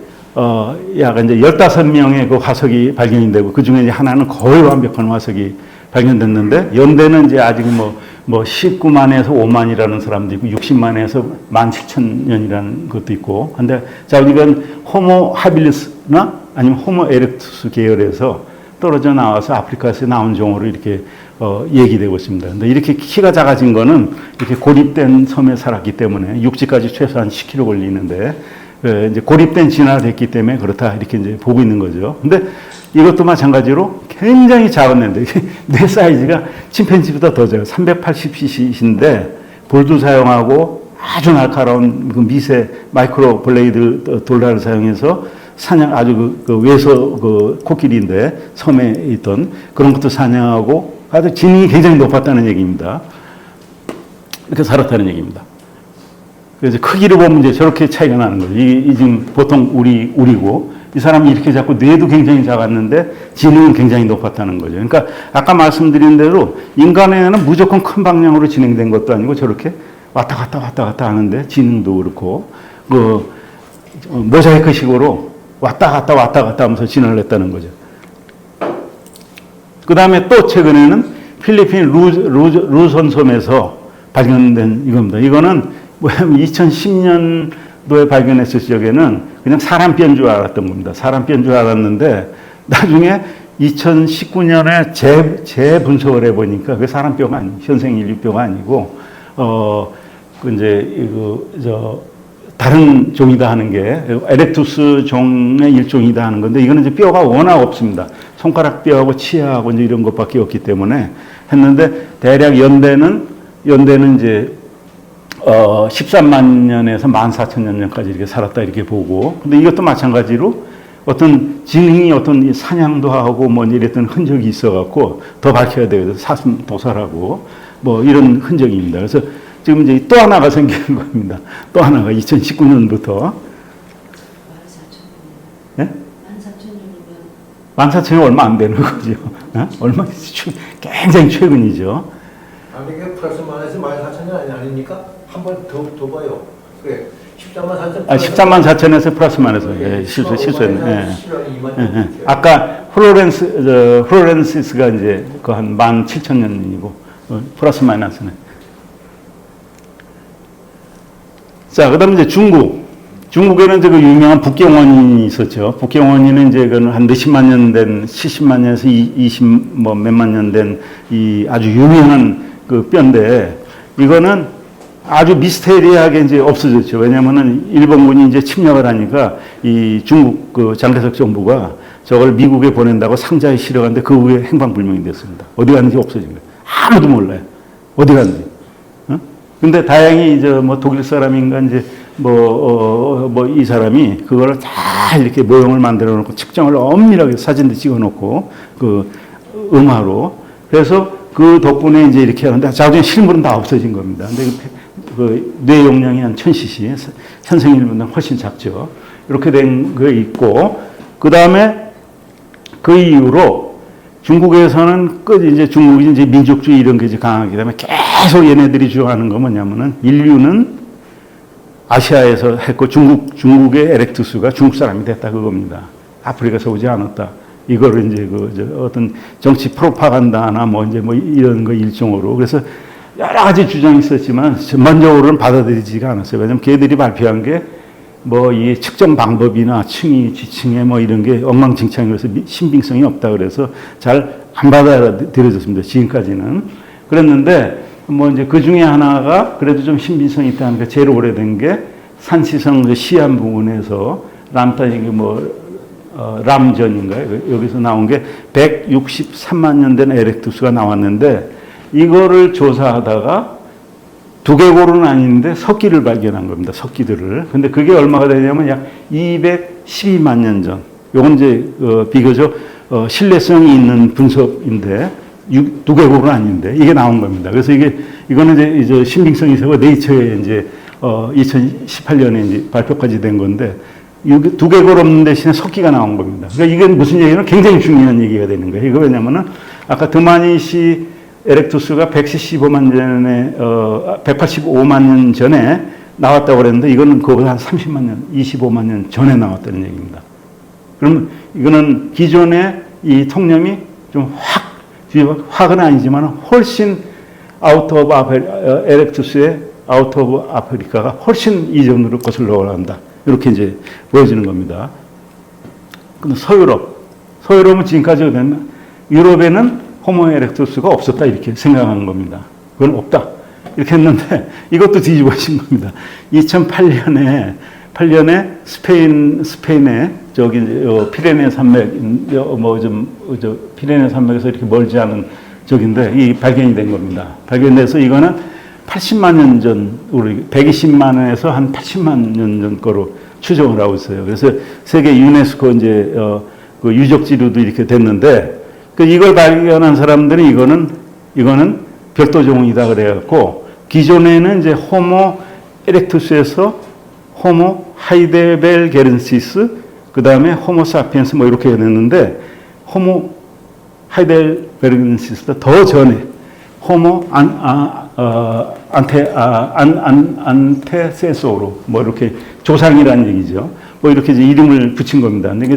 약 이제 15명의 그 화석이 발견이 되고 그 중에 하나는 거의 완벽한 화석이 발견됐는데 연대는 이제 아직 뭐 19만에서 5만이라는 사람도 있고 60만에서 17,000년이라는 것도 있고. 근데 자, 이건 호모 하빌리스나 아니면 호모 에렉투스 계열에서 떨어져 나와서 아프리카에서 나온 종으로 이렇게 얘기되고 있습니다. 근데 이렇게 키가 작아진 거는 이렇게 고립된 섬에 살았기 때문에 육지까지 최소한 10km 걸리는데 이제 고립된 진화됐기 때문에 그렇다 이렇게 이제 보고 있는 거죠. 근데 이것도 마찬가지로 굉장히 작은 뇌인데 뇌 사이즈가 침팬지보다 더 작아요. 380cc인데 볼도 사용하고 아주 날카로운 그 미세 마이크로 블레이드 돌라를 사용해서 사냥 아주 그 외서 그 코끼리인데 섬에 있던 그런 것도 사냥하고 아주 지능이 굉장히 높았다는 얘기입니다. 이렇게 살았다는 얘기입니다. 그래서 크기를 보면 이제 저렇게 차이가 나는 거죠. 이 지금 보통 우리고 이 사람이 이렇게 자꾸 뇌도 굉장히 작았는데 지능은 굉장히 높았다는 거죠. 그러니까 아까 말씀드린 대로 인간의 뇌는 무조건 큰 방향으로 진행된 것도 아니고 저렇게 왔다 갔다 하는데 지능도 그렇고 그 모자이크식으로 왔다 갔다 하면서 진화를 했다는 거죠. 그 다음에 또 최근에는 필리핀 루손 섬에서 발견된 이겁니다. 이거는 뭐냐면 2010년도에 발견했을 적에는 그냥 사람 뼈인 줄 알았던 겁니다. 사람 뼈인 줄 알았는데 나중에 2019년에 재분석을 해보니까 그게 사람 뼈가 아니고 현생 인류 뼈가 아니고 그 이제 다른 종이다 하는 게 에렉투스 종의 일종이다 하는 건데 이거는 이제 뼈가 워낙 없습니다. 손가락 뼈하고 치아하고 이제 이런 것밖에 없기 때문에 했는데 대략 연대는 이제 13만 년에서 14,000년까지 이렇게 살았다 이렇게 보고 근데 이것도 마찬가지로 어떤 지능이 어떤 사냥도 하고 뭐 이랬던 흔적이 있어갖고 더 밝혀야 돼요. 사슴 도살하고 뭐 이런 흔적입니다. 그래서 지금 이제 또 하나가 생기는 겁니다. 또 하나가 2019년부터 14,000년. 14,000년 얼마 안 되는 거죠. 얼마 굉장히 최근이죠. 아니 이게 플러스 마이너스 14,000년 아닙니까? 한 번 더 봐요. 그래. 13만 4천. 13만 4천에서 플러스 마이너스. 예, 실수했네. 아까 플로렌시스가 이제 그 한 17,000년이고 플러스 마이너스네. 자, 그 다음에 이제 중국에는 이제 그 유명한 북경원인이 있었죠. 북경원인은 이제 그 한 몇십만 년 된, 70만 년에서 20 뭐 몇만 년 된 이 아주 유명한 그 뼈인데 이거는 아주 미스테리하게 이제 없어졌죠. 왜냐면은 일본군이 이제 침략을 하니까 이 중국 그 장개석 정부가 저걸 미국에 보낸다고 상자에 실어갔는데 그 후에 행방불명이 됐습니다. 어디 갔는지 없어진 거예요. 아무도 몰라요. 어디 갔는지. 근데 다행히 이제 뭐 독일 사람인가 이제 뭐 이 사람이 그거를 잘 이렇게 모형을 만들어 놓고 측정을 엄밀하게 사진도 찍어 놓고 그 음화로 그래서 그 덕분에 이제 이렇게 하는데 나중에 실물은 다 없어진 겁니다. 근데 그 뇌 용량이 한 1000cc, 현생 인류보다 훨씬 작죠. 이렇게 된 거 있고 그 다음에 그 이후로 중국에서는 이제 중국이 이제 민족주의 이런 게 이제 강하기 때문에 계속 얘네들이 주장하는 건 뭐냐면은 인류는 아시아에서 했고 중국의 에렉투스가 중국 사람이 됐다 그겁니다. 아프리카에서 오지 않았다. 이거를 이제 어떤 정치 프로파간다나 뭐 이제 뭐 이런 거 일종으로 그래서 여러 가지 주장이 있었지만 전반적으로는 받아들이지가 않았어요. 왜냐하면 걔들이 발표한 게 뭐 이 측정 방법이나 층이 지층에 뭐 이런 게 엉망진창이라서 신빙성이 없다 그래서 잘 안 받아들여졌습니다. 지금까지는. 그랬는데 뭐 이제 그 중에 하나가 그래도 좀 신빙성이 있다는 게 제일 오래된 게 산시성 시안 부근에서 람타이 람전인가요? 여기서 나온 게 163만 년 된 에렉투스가 나왔는데 이거를 조사하다가 두개골은 아닌데 석기를 발견한 겁니다. 석기들을. 근데 그게 얼마가 되냐면 약 212만 년 전. 요건 이제 비교적 신뢰성이 있는 분석인데 두개골은 아닌데 이게 나온 겁니다. 그래서 이거는 이제 신빙성이 있어서 네이처에 이제 2018년에 이제 발표까지 된 건데 두개골 없는 대신에 석기가 나온 겁니다. 그러니까 이게 무슨 얘기는 굉장히 중요한 얘기가 되는 거예요. 이거 왜냐면은 아까 드마니시 에렉투스가 115만 전에 185만 년 전에 나왔다고 그랬는데 이거는 그거보다 한 30만 년, 25만 년 전에 나왔다는 얘기입니다. 그러면 이거는 기존의 이 통념이 좀 확은 아니지만 훨씬 아웃 오브 에렉투스의 아웃 오브 아프리카가 훨씬 이전으로 거슬러 올라간다. 이렇게 이제 보여지는 겁니다. 근데 서유럽은 지금까지 되면 유럽에는 호모 에렉투스가 없었다 이렇게 생각하는 겁니다. 그건 없다 이렇게 했는데 이것도 뒤집어진 겁니다. 2008년에 스페인의 저기 피레네 산맥 피레네 산맥에서 이렇게 멀지 않은 적인데 이 발견이 된 겁니다. 발견돼서 이거는 80만 년 전, 우리 120만 년에서 한 80만 년 전 거로 추정을 하고 있어요. 그래서 세계 유네스코 이제 그 유적지로도 이렇게 됐는데 이걸 발견한 사람들은 이거는 별도 종이다 그래갖고 기존에는 이제 호모 에렉투스에서 호모 하이데벨게렌시스 그 다음에 호모 사피엔스 뭐 이렇게 됐는데 호모 하이데벨게렌시스보다 더 전에 호모 안테세소로 뭐 이렇게 조상이라는 얘기죠. 뭐 이렇게 이제 이름을 붙인 겁니다. 근데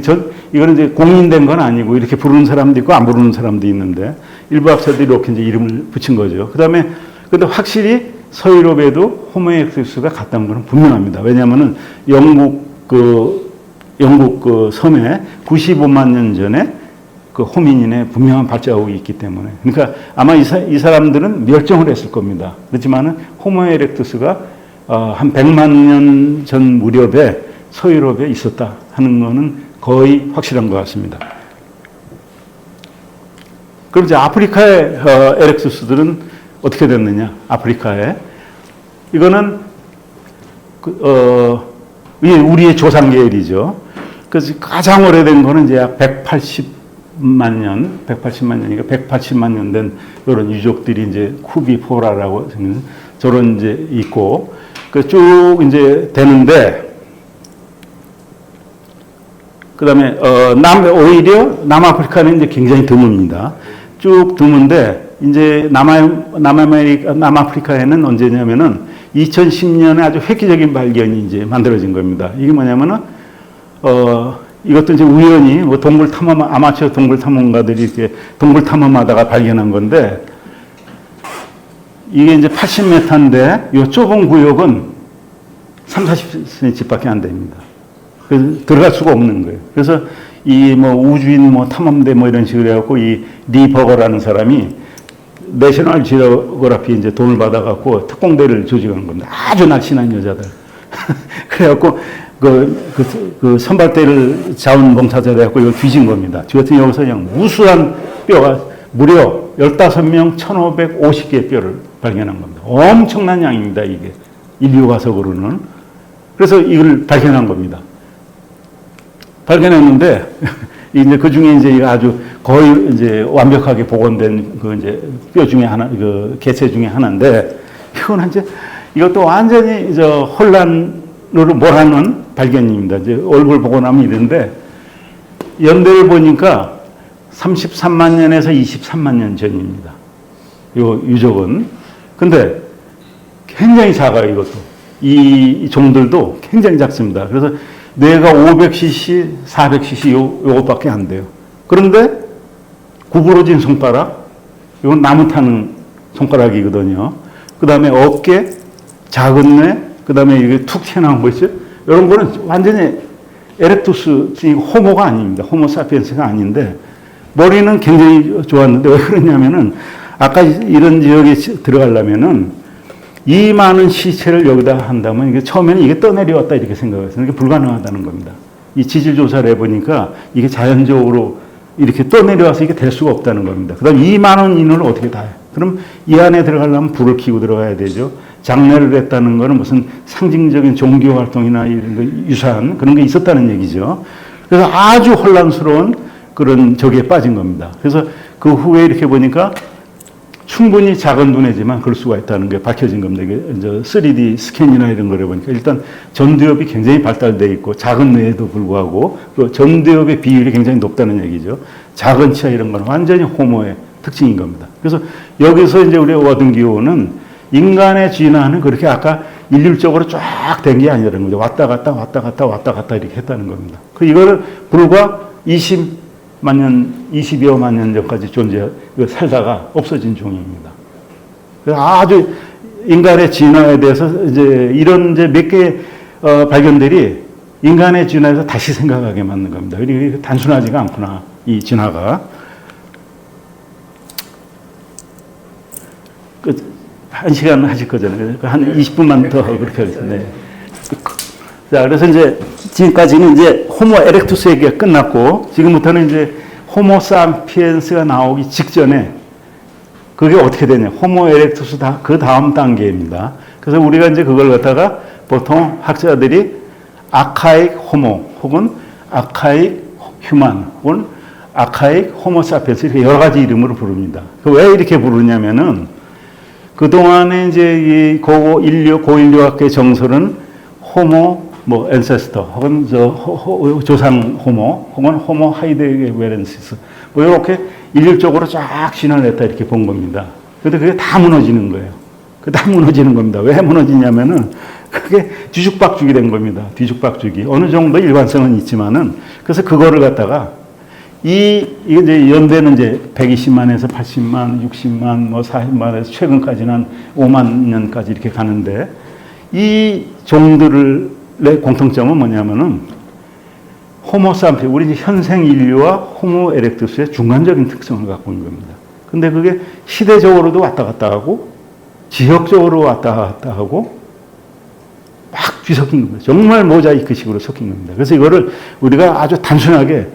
이거는 이제 공인된 건 아니고 이렇게 부르는 사람도 있고 안 부르는 사람도 있는데 일부 학자들이 이렇게 이제 이름을 붙인 거죠. 그다음에 근데 확실히 서유럽에도 호모 에렉투스가 갔다는 것은 분명합니다. 왜냐하면은 영국 그 섬에 95만 년 전에 그 호미닌의 분명한 발자국이 있기 때문에 그러니까 아마 이 사람들은 멸종을 했을 겁니다. 그렇지만은 호모 에렉투스가 한 100만 년 전 무렵에 서유럽에 있었다 하는 것은 거의 확실한 것 같습니다. 그럼 이제 아프리카의 에렉투스들은 어떻게 됐느냐? 아프리카에 이거는 우리의 조상 계열이죠. 그래서 가장 오래된 거는 이제 180만 년이니까 180만 년 된 이런 유족들이 이제 쿠비포라라고 저런 이제 있고 그 쭉 이제 되는데 그다음에 오히려 남아프리카는 이제 굉장히 드뭅니다. 쭉 드문데 이제 남아프리카에는 언제냐면은 2010년에 아주 획기적인 발견이 이제 만들어진 겁니다. 이게 뭐냐면은 이것도 이제 우연히 뭐 아마추어 동물 탐험가들이 이렇게 동물 탐험하다가 발견한 건데 이게 이제 80m인데 이 좁은 구역은 30-40cm밖에 안 됩니다. 그래서 들어갈 수가 없는 거예요. 그래서 이 뭐 우주인 뭐 탐험대 뭐 이런 식으로 해갖고 이 리 버거라는 사람이 내셔널 지오그래피 이제 돈을 받아갖고 특공대를 조직한 겁니다. 아주 날씬한 여자들. 그래갖고 그 선발대를 자원봉사자 돼갖고 이걸 뒤진 겁니다. 뒤졌더니 여기서 그냥 무수한 뼈가 무려 15명 1,550개의 뼈를 발견한 겁니다. 엄청난 양입니다, 이게. 인류 화석으로는. 그래서 이걸 발견한 겁니다. 발견했는데, 이제 그 중에 이제 아주 거의 이제 완벽하게 복원된 그 이제 뼈 중에 하나, 그 개체 중에 하나인데, 이거는 이제 이것도 완전히 혼란으로 몰아넣은 발견입니다. 이제 얼굴 보고 나면 이런데, 연대를 보니까 33만 년에서 23만 년 전입니다. 요 유적은. 근데 굉장히 작아요, 이것도. 이 종들도 굉장히 작습니다. 그래서 뇌가 500cc, 400cc 요것밖에 안 돼요. 그런데 구부러진 손가락, 이건 나무 타는 손가락이거든요. 그 다음에 어깨, 작은 뇌, 그 다음에 이게 툭 튀어나온 거 있어요? 이런 거는 완전히 에렉투스, 호모가 아닙니다. 호모 사피엔스가 아닌데, 머리는 굉장히 좋았는데, 왜 그러냐면은, 아까 이런 지역에 들어가려면은, 이 많은 시체를 여기다 한다면, 이게 처음에는 이게 떠내려왔다 이렇게 생각했어요. 이게 불가능하다는 겁니다. 이 지질 조사를 해보니까, 이게 자연적으로 이렇게 떠내려와서 이게 될 수가 없다는 겁니다. 그 다음 이 많은 인원을 어떻게 다 해요? 그럼 이 안에 들어가려면 불을 켜고 들어가야 되죠. 장례를 했다는 거는 무슨 상징적인 종교 활동이나 이런 거 유산 그런 게 있었다는 얘기죠. 그래서 아주 혼란스러운 그런 저기에 빠진 겁니다. 그래서 그 후에 이렇게 보니까 충분히 작은 두뇌지만 그럴 수가 있다는 게 밝혀진 겁니다. 이게 이제 3D 스캔이나 이런 거를 보니까 일단 전두엽이 굉장히 발달되어 있고 작은 뇌에도 불구하고 그 전두엽의 비율이 굉장히 높다는 얘기죠. 작은 치아 이런 건 완전히 호모의 특징인 겁니다. 그래서 여기서 이제 우리가 얻은 기호는 인간의 진화는 그렇게 아까 일률적으로 쫙 된 게 아니라는 거죠. 왔다 갔다 왔다 갔다 왔다 갔다 이렇게 했다는 겁니다. 그 이거를 불과 20여만 년 전까지 살다가 없어진 종입니다. 아주 인간의 진화에 대해서 이제 이런 이제 몇 개 발견들이 인간의 진화에서 다시 생각하게 만든 겁니다. 이게 단순하지가 않구나, 이 진화가. 한 시간 하실 거잖아요. 한 20분만 더 그렇게 하겠습니다. 네. 자, 그래서 이제 지금까지는 이제 호모 에렉투스 얘기가 끝났고, 지금부터는 이제 호모 사피엔스가 나오기 직전에 그게 어떻게 되냐. 호모 에렉투스 그 다음 단계입니다. 그래서 우리가 이제 그걸 갖다가 보통 학자들이 아카익 호모 혹은 아카익 휴만 혹은 아카익 호모 사피엔스 이렇게 여러 가지 이름으로 부릅니다. 왜 이렇게 부르냐면은 그동안에 이제 이 고인류학계 정설은 호모 엔세스터 혹은 조상 호모 혹은 호모 하이데게베렌시스 이렇게 일률적으로 쫙 진화를 했다 이렇게 본 겁니다. 근데 그게 다 무너지는 거예요. 다 무너지는 겁니다. 왜 무너지냐면은 그게 뒤죽박죽이 된 겁니다. 뒤죽박죽이. 어느 정도 일관성은 있지만은 그래서 그거를 갖다가 이게 이제 연대는 이제 120만에서 80만, 60만, 40만에서 최근까지는 한 5만 년까지 이렇게 가는데 이 종들의 공통점은 뭐냐면은 호모 사피, 우리 현생 인류와 호모 에렉투스의 중간적인 특성을 갖고 있는 겁니다. 근데 그게 시대적으로도 왔다 갔다 하고 지역적으로 왔다 갔다 하고 막 뒤섞인 겁니다. 정말 모자이크식으로 섞인 겁니다. 그래서 이거를 우리가 아주 단순하게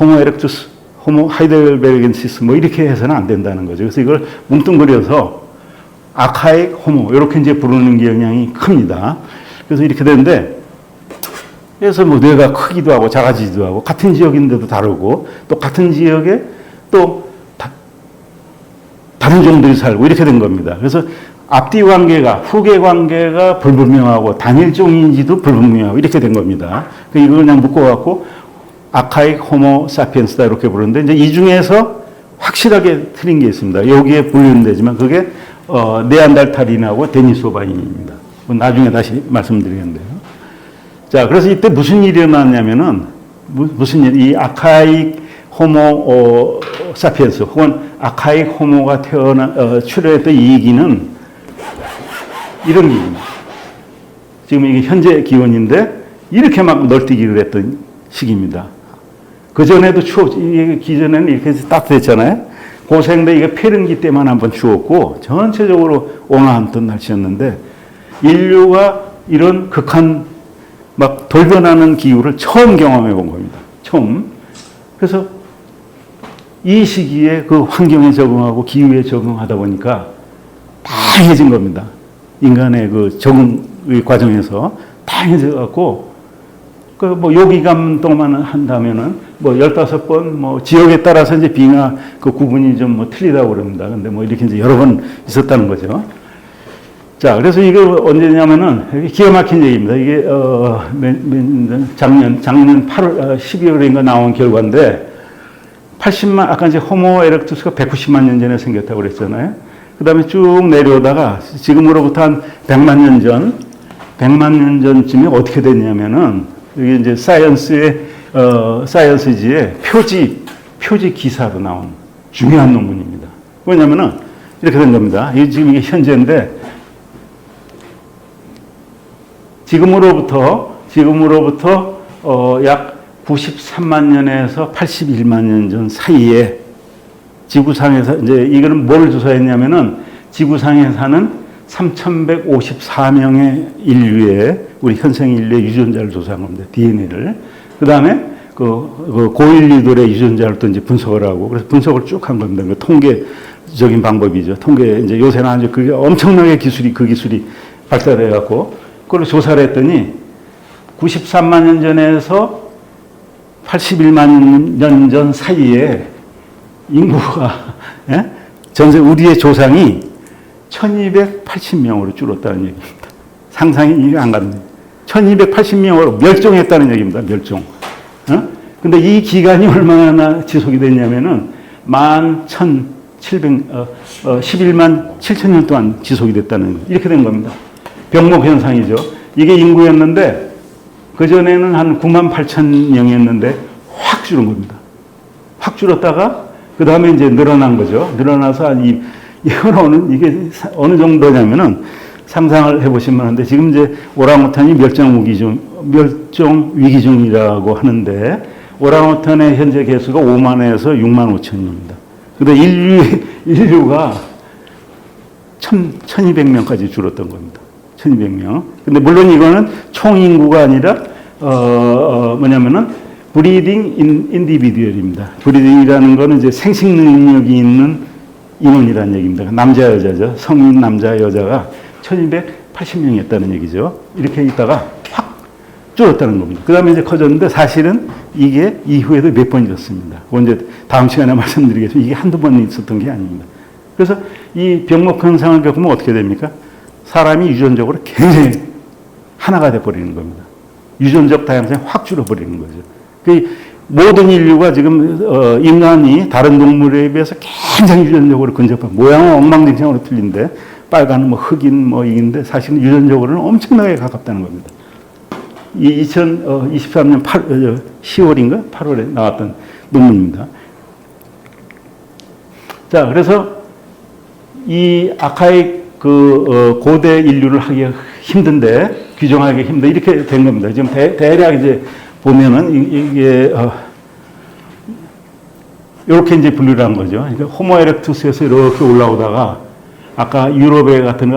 호모 에렉투스, 호모 하이델베르겐시스 이렇게 해서는 안 된다는 거죠. 그래서 이걸 뭉뚱그려서 아카익 호모 이렇게 이제 부르는 경향이 큽니다. 그래서 이렇게 되는데 그래서 뇌가 크기도 하고 작아지기도 하고 같은 지역인데도 다르고 또 같은 지역에 또 다른 종들이 살고 이렇게 된 겁니다. 그래서 앞뒤 관계가 후계 관계가 불분명하고 단일종인지도 불분명하고 이렇게 된 겁니다. 이걸 그냥 묶어갖고 아카익 호모 사피엔스다 이렇게 부르는데 이제 이 중에서 확실하게 틀린 게 있습니다. 여기에 분류는 되지만 그게 네안달탈인하고 데니소바인입니다. 나중에 다시 말씀드리겠는데요. 자, 그래서 이때 무슨 일이 일어났냐면은 무슨 일? 이 아카익 호모 사피엔스 혹은 아카익 호모가 출현했던 이 기는 이런 기입니다. 지금 이게 현재 기온인데 이렇게 막 널뛰기를 했던 시기입니다. 그 전에도 이게 기존에는 이렇게 따뜻했잖아요. 고생대 이게 폐륜기 때만 한번 추웠고 전체적으로 온화했던 날씨였는데 인류가 이런 극한 막 돌변하는 기후를 처음 경험해 본 겁니다. 처음. 그래서 이 시기에 그 환경에 적응하고 기후에 적응하다 보니까 다양해진 겁니다. 인간의 그 적응의 과정에서 다양해져 갖고 요기감 동안 한다면은 15번 지역에 따라서 이제 빙하 그 구분이 좀 틀리다고 그럽니다. 근데 이렇게 이제 여러 번 있었다는 거죠. 자, 그래서 이게 언제냐면은 기가 막힌 얘기입니다. 이게 작년 8월 12월인가 나온 결과인데 80만 아까 이제 호모 에렉투스가 190만 년 전에 생겼다고 그랬잖아요. 그다음에 쭉 내려오다가 지금으로부터 한 100만 년 전쯤에 어떻게 됐냐면은 이게 이제 사이언스지의 표지 기사로 나온 중요한 논문입니다. 왜냐면은 이렇게 된 겁니다. 이게 지금 이게 현재인데 지금으로부터 약 93만 년에서 81만 년 전 사이에 지구상에서 이제 이거는 뭘 조사했냐면은 지구상에 사는 3,154명의 인류의 우리 현생 인류의 유전자를 조사한 겁니다. DNA를. 그 다음에 그 고인류들의 유전자를 또 이제 분석을 하고 그래서 분석을 쭉 한 겁니다. 그 통계적인 방법이죠. 통계 이제 요새는 아주 그게 엄청나게 그 기술이 발달해 갖고 그걸 조사를 했더니 93만 년 전에서 81만 년 전 사이에 인구가 전세 우리의 조상이 1280명으로 줄었다는 얘기입니다. 상상이 안 가는 1280명으로 멸종했다는 얘기입니다. 멸종. 근데 이 기간이 얼마나 지속이 됐냐면은 11만 7천 년 동안 지속이 됐다는 이렇게 된 겁니다. 병목 현상이죠. 이게 인구였는데 그전에는 한 9만 8천 명이었는데 확 줄은 겁니다. 확 줄었다가 그 다음에 이제 늘어난 거죠. 늘어나서 한 이거는 이게 어느 정도냐면은 상상을 해보시면 하는데 지금 이제 오랑우탄이 멸종 위기 중이라고 하는데 오랑우탄의 현재 개수가 5만에서 6만 5천입니다. 근데 인류가 1200명까지 줄었던 겁니다. 1200명. 근데 물론 이거는 총 인구가 아니라 뭐냐면은 브리딩 인디비듀얼입니다. 브리딩이라는 거는 이제 생식 능력이 있는 인원이라는 얘기입니다. 남자 여자죠. 성인 남자 여자가 1280명이었다는 얘기죠. 이렇게 있다가 확 줄었다는 겁니다. 그 다음에 이제 커졌는데 사실은 이게 이후에도 몇 번 있었습니다. 언제 다음 시간에 말씀드리겠습니다. 이게 한두 번 있었던 게 아닙니다. 그래서 이 병목 현상을 겪으면 어떻게 됩니까? 사람이 유전적으로 굉장히 하나가 돼버리는 겁니다. 유전적 다양성이 확 줄어버리는 거죠. 그 모든 인류가 지금 인간이 다른 동물에 비해서 굉장히 유전적으로 근접한 모양은 엉망진창으로 틀린데 빨간 뭐 흑인 뭐 이인데 사실은 유전적으로는 엄청나게 가깝다는 겁니다. 이 2023년 10월인가 8월에 나왔던 논문입니다. 자, 그래서 이 아카이c 고대 인류를 하기 힘든데 규정하기 힘든 이렇게 된 겁니다. 지금 대략 이제 보면은 이게 이렇게 이제 분류를 한 거죠. 그러니까 호모 에렉투스에서 이렇게 올라오다가 아까 유럽에 같은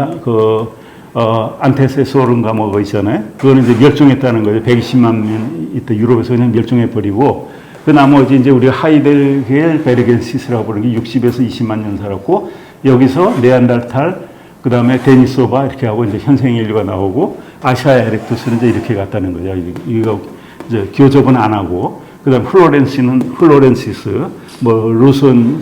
안테세소른가 뭐가 있잖아요. 그거는 이제 멸종했다는 거죠. 120만 년 이때 유럽에서 그냥 멸종해 버리고 그 나머지 이제 우리가 하이델겔 베르겐시스라고 부르는 게 60에서 20만 년 살았고 여기서 네안데르탈 그 다음에 데니소바 이렇게 하고 이제 현생 인류가 나오고 아시아 에렉투스는 이제 이렇게 갔다는 거죠. 이거 이제 교접은 안 하고 그다음 플로렌시스 뭐 루손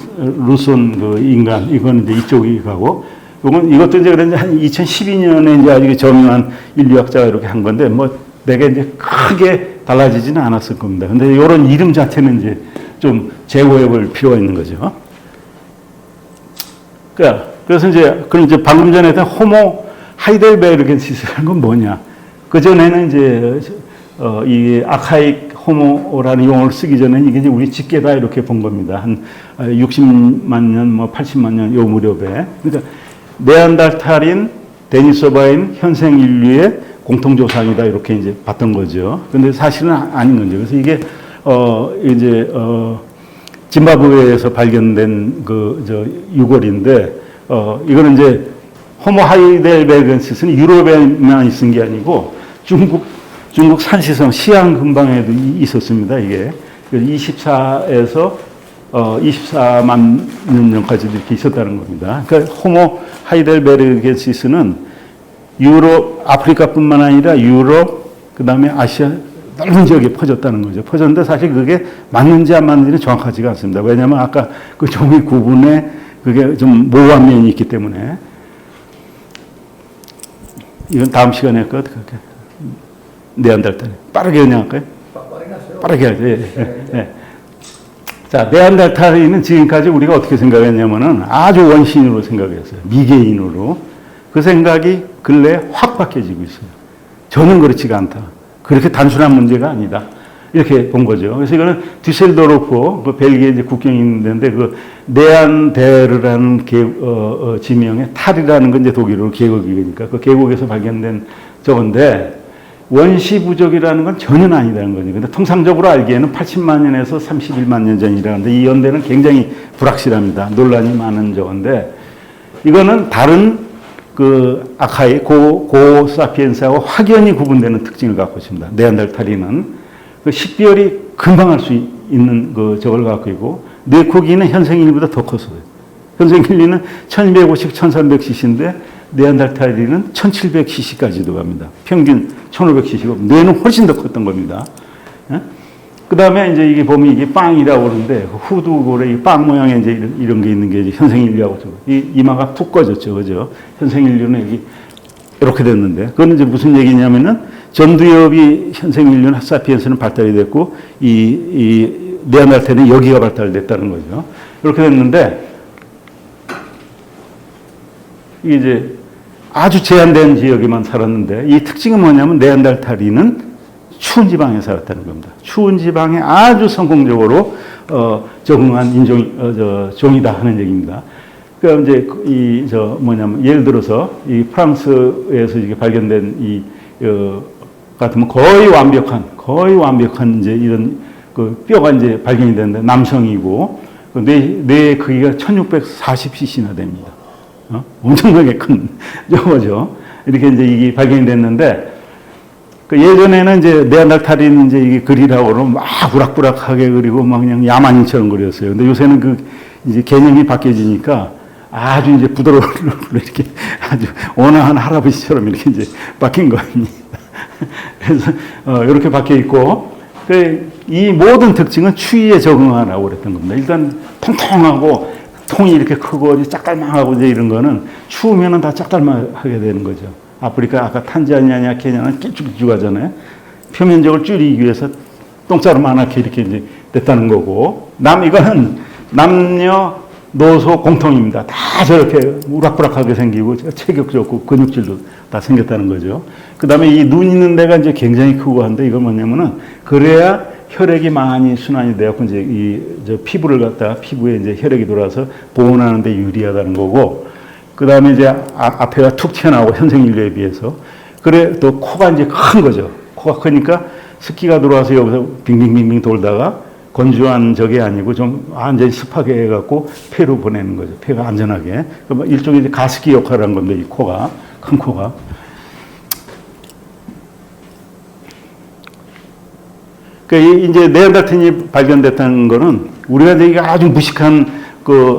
그 인간 이건 이제 이쪽이 가고 이것도 이제 그런데 한 2012년에 이제 아주 저명한 인류학자가 이렇게 한 건데 뭐 내가 이제 크게 달라지지는 않았을 겁니다. 근데 이런 이름 자체는 이제 좀 제고해 볼 필요가 있는 거죠. 그래서 이제 방금 전에 했던 호모 하이델베르겐시스라는 건 뭐냐? 그 전에는 이제 이 아카이c 호모라는 용어를 쓰기 전에는 이게 이제 우리 집게다 이렇게 본 겁니다. 한 60만 년, 뭐 80만 년 요 무렵에. 그러니까 네안데르탈인, 데니소바인 현생 인류의 공통조상이다 이렇게 이제 봤던 거죠. 근데 사실은 아닌 거죠. 그래서 이게 짐바브웨에서 발견된 유골인데 이거는 이제 호모 하이델베르겐시스는 유럽에만 있은 게 아니고 중국 산시성 시안 근방에도 있었습니다. 이게 24에서 24만 년까지도 이렇게 있었다는 겁니다. 그러니까 호모 하이델베르겐시스는 유럽, 아프리카뿐만 아니라 유럽, 그 다음에 아시아 넓은 지역에 퍼졌다는 거죠. 퍼졌는데 사실 그게 맞는지 안 맞는지는 정확하지가 않습니다. 왜냐하면 아까 그 종이 구분에 그게 좀 모호한 면이 있기 때문에 이건 다음 시간에 할 것 같아요. 네안데르탈. 빠르게 그냥 할까요? 빠르게 하죠. 예. 자, 네안데르탈인은 지금까지 우리가 어떻게 생각했냐면은 아주 원시인으로 생각했어요. 미개인으로. 그 생각이 근래에 확 바뀌어지고 있어요. 저는 그렇지가 않다. 그렇게 단순한 문제가 아니다. 이렇게 본 거죠. 그래서 이거는 düsseldorf, 그 벨기에 이제 국경이 있는데 그 네안데르라는 지명에 탈이라는 건 이제 독일어로 계곡이니까 그 계곡에서 발견된 저건데 원시 부족이라는 건 전혀 아니라는 거죠. 근데 통상적으로 알기에는 80만 년에서 31만 년 전이라는데 이 연대는 굉장히 불확실합니다. 논란이 많은 저건데 이거는 다른 그 아카이 고사피엔스하고 확연히 구분되는 특징을 갖고 있습니다. 네안데르탈인은 그 식별이 금방 할 수 있는 그 저걸 갖고 있고 뇌크기는 현생인보다 더 컸어요. 현생인은 1250, 1300cc인데 네안데르탈인은 1700cc까지도 갑니다. 평균 1500cc고 뇌는 훨씬 더 컸던 겁니다. 그 다음에 이제 이게 보면 이게 빵이라고 그러는데 후두골에 이 빵 모양의 이제 이런 게 있는 게 이제 현생인류하고 이 이마가 푹 꺼졌죠, 그죠? 현생인류는 여기 이렇게 됐는데 그거는 이제 무슨 얘기냐면은 전두엽이 현생인류는 사피엔스는 발달이 됐고 이 네안데르탈은 여기가 발달됐다는 거죠. 이렇게 됐는데 이게 이제 아주 제한된 지역에만 살았는데 이 특징은 뭐냐면 네안데르탈인은 추운 지방에 살았다는 겁니다. 추운 지방에 아주 성공적으로 적응한 종이다 하는 얘기입니다. 그러니까 이제 뭐냐면 예를 들어서 이 프랑스에서 이게 발견된 같으면 거의 완벽한 이제 이런 그 뼈가 이제 발견이 됐는데 남성이고 뇌의 크기가 1640cc나 됩니다. 엄청나게 큰 저거죠. 이렇게 이제 이게 발견이 됐는데 그 예전에는 이제 네안데르탈인 이제 이게 그리라고 그러면 막 부락부락하게 그리고 막 그냥 야만인처럼 그렸어요. 근데 요새는 그 이제 개념이 바뀌어지니까 아주 이제 부드러운 이렇게 아주 온화한 할아버지처럼 이렇게 이제 바뀐 겁니다. 그래서 이렇게 바뀌어 있고 이 모든 특징은 추위에 적응하라고 그랬던 겁니다. 일단 통통하고 통이 이렇게 크고 짝달망하고 이제 이런 거는 추우면은 다 짝달망하게 되는 거죠. 아프리카 아까 탄자니아냐 케냐는 길쭉길쭉하잖아요. 표면적을 줄이기 위해서 똥자루만하게 이렇게 이제 됐다는 거고 이거는 남녀 노소 공통입니다. 다 저렇게 우락부락하게 생기고 체격 좋고 근육질도 다 생겼다는 거죠. 그 다음에 이 눈 있는 데가 이제 굉장히 크고 한데 이건 뭐냐면은 그래야 혈액이 많이 순환이 되었고 이제 피부에 이제 혈액이 돌아서 보온하는 데 유리하다는 거고 그 다음에 이제 앞에가 툭 튀어나오고 현생인류에 비해서 그래 또 코가 이제 큰 거죠. 코가 크니까 습기가 들어와서 여기서 빙빙빙빙 돌다가 건조한 적이 아니고 좀 완전히 습하게 해갖고 폐로 보내는 거죠. 폐가 안전하게. 일종의 이제 가습기 역할을 한 건데, 이 코가, 큰 코가. 이제 네안데르탈인이 발견됐다는 거는 우리가 이게 아주 무식한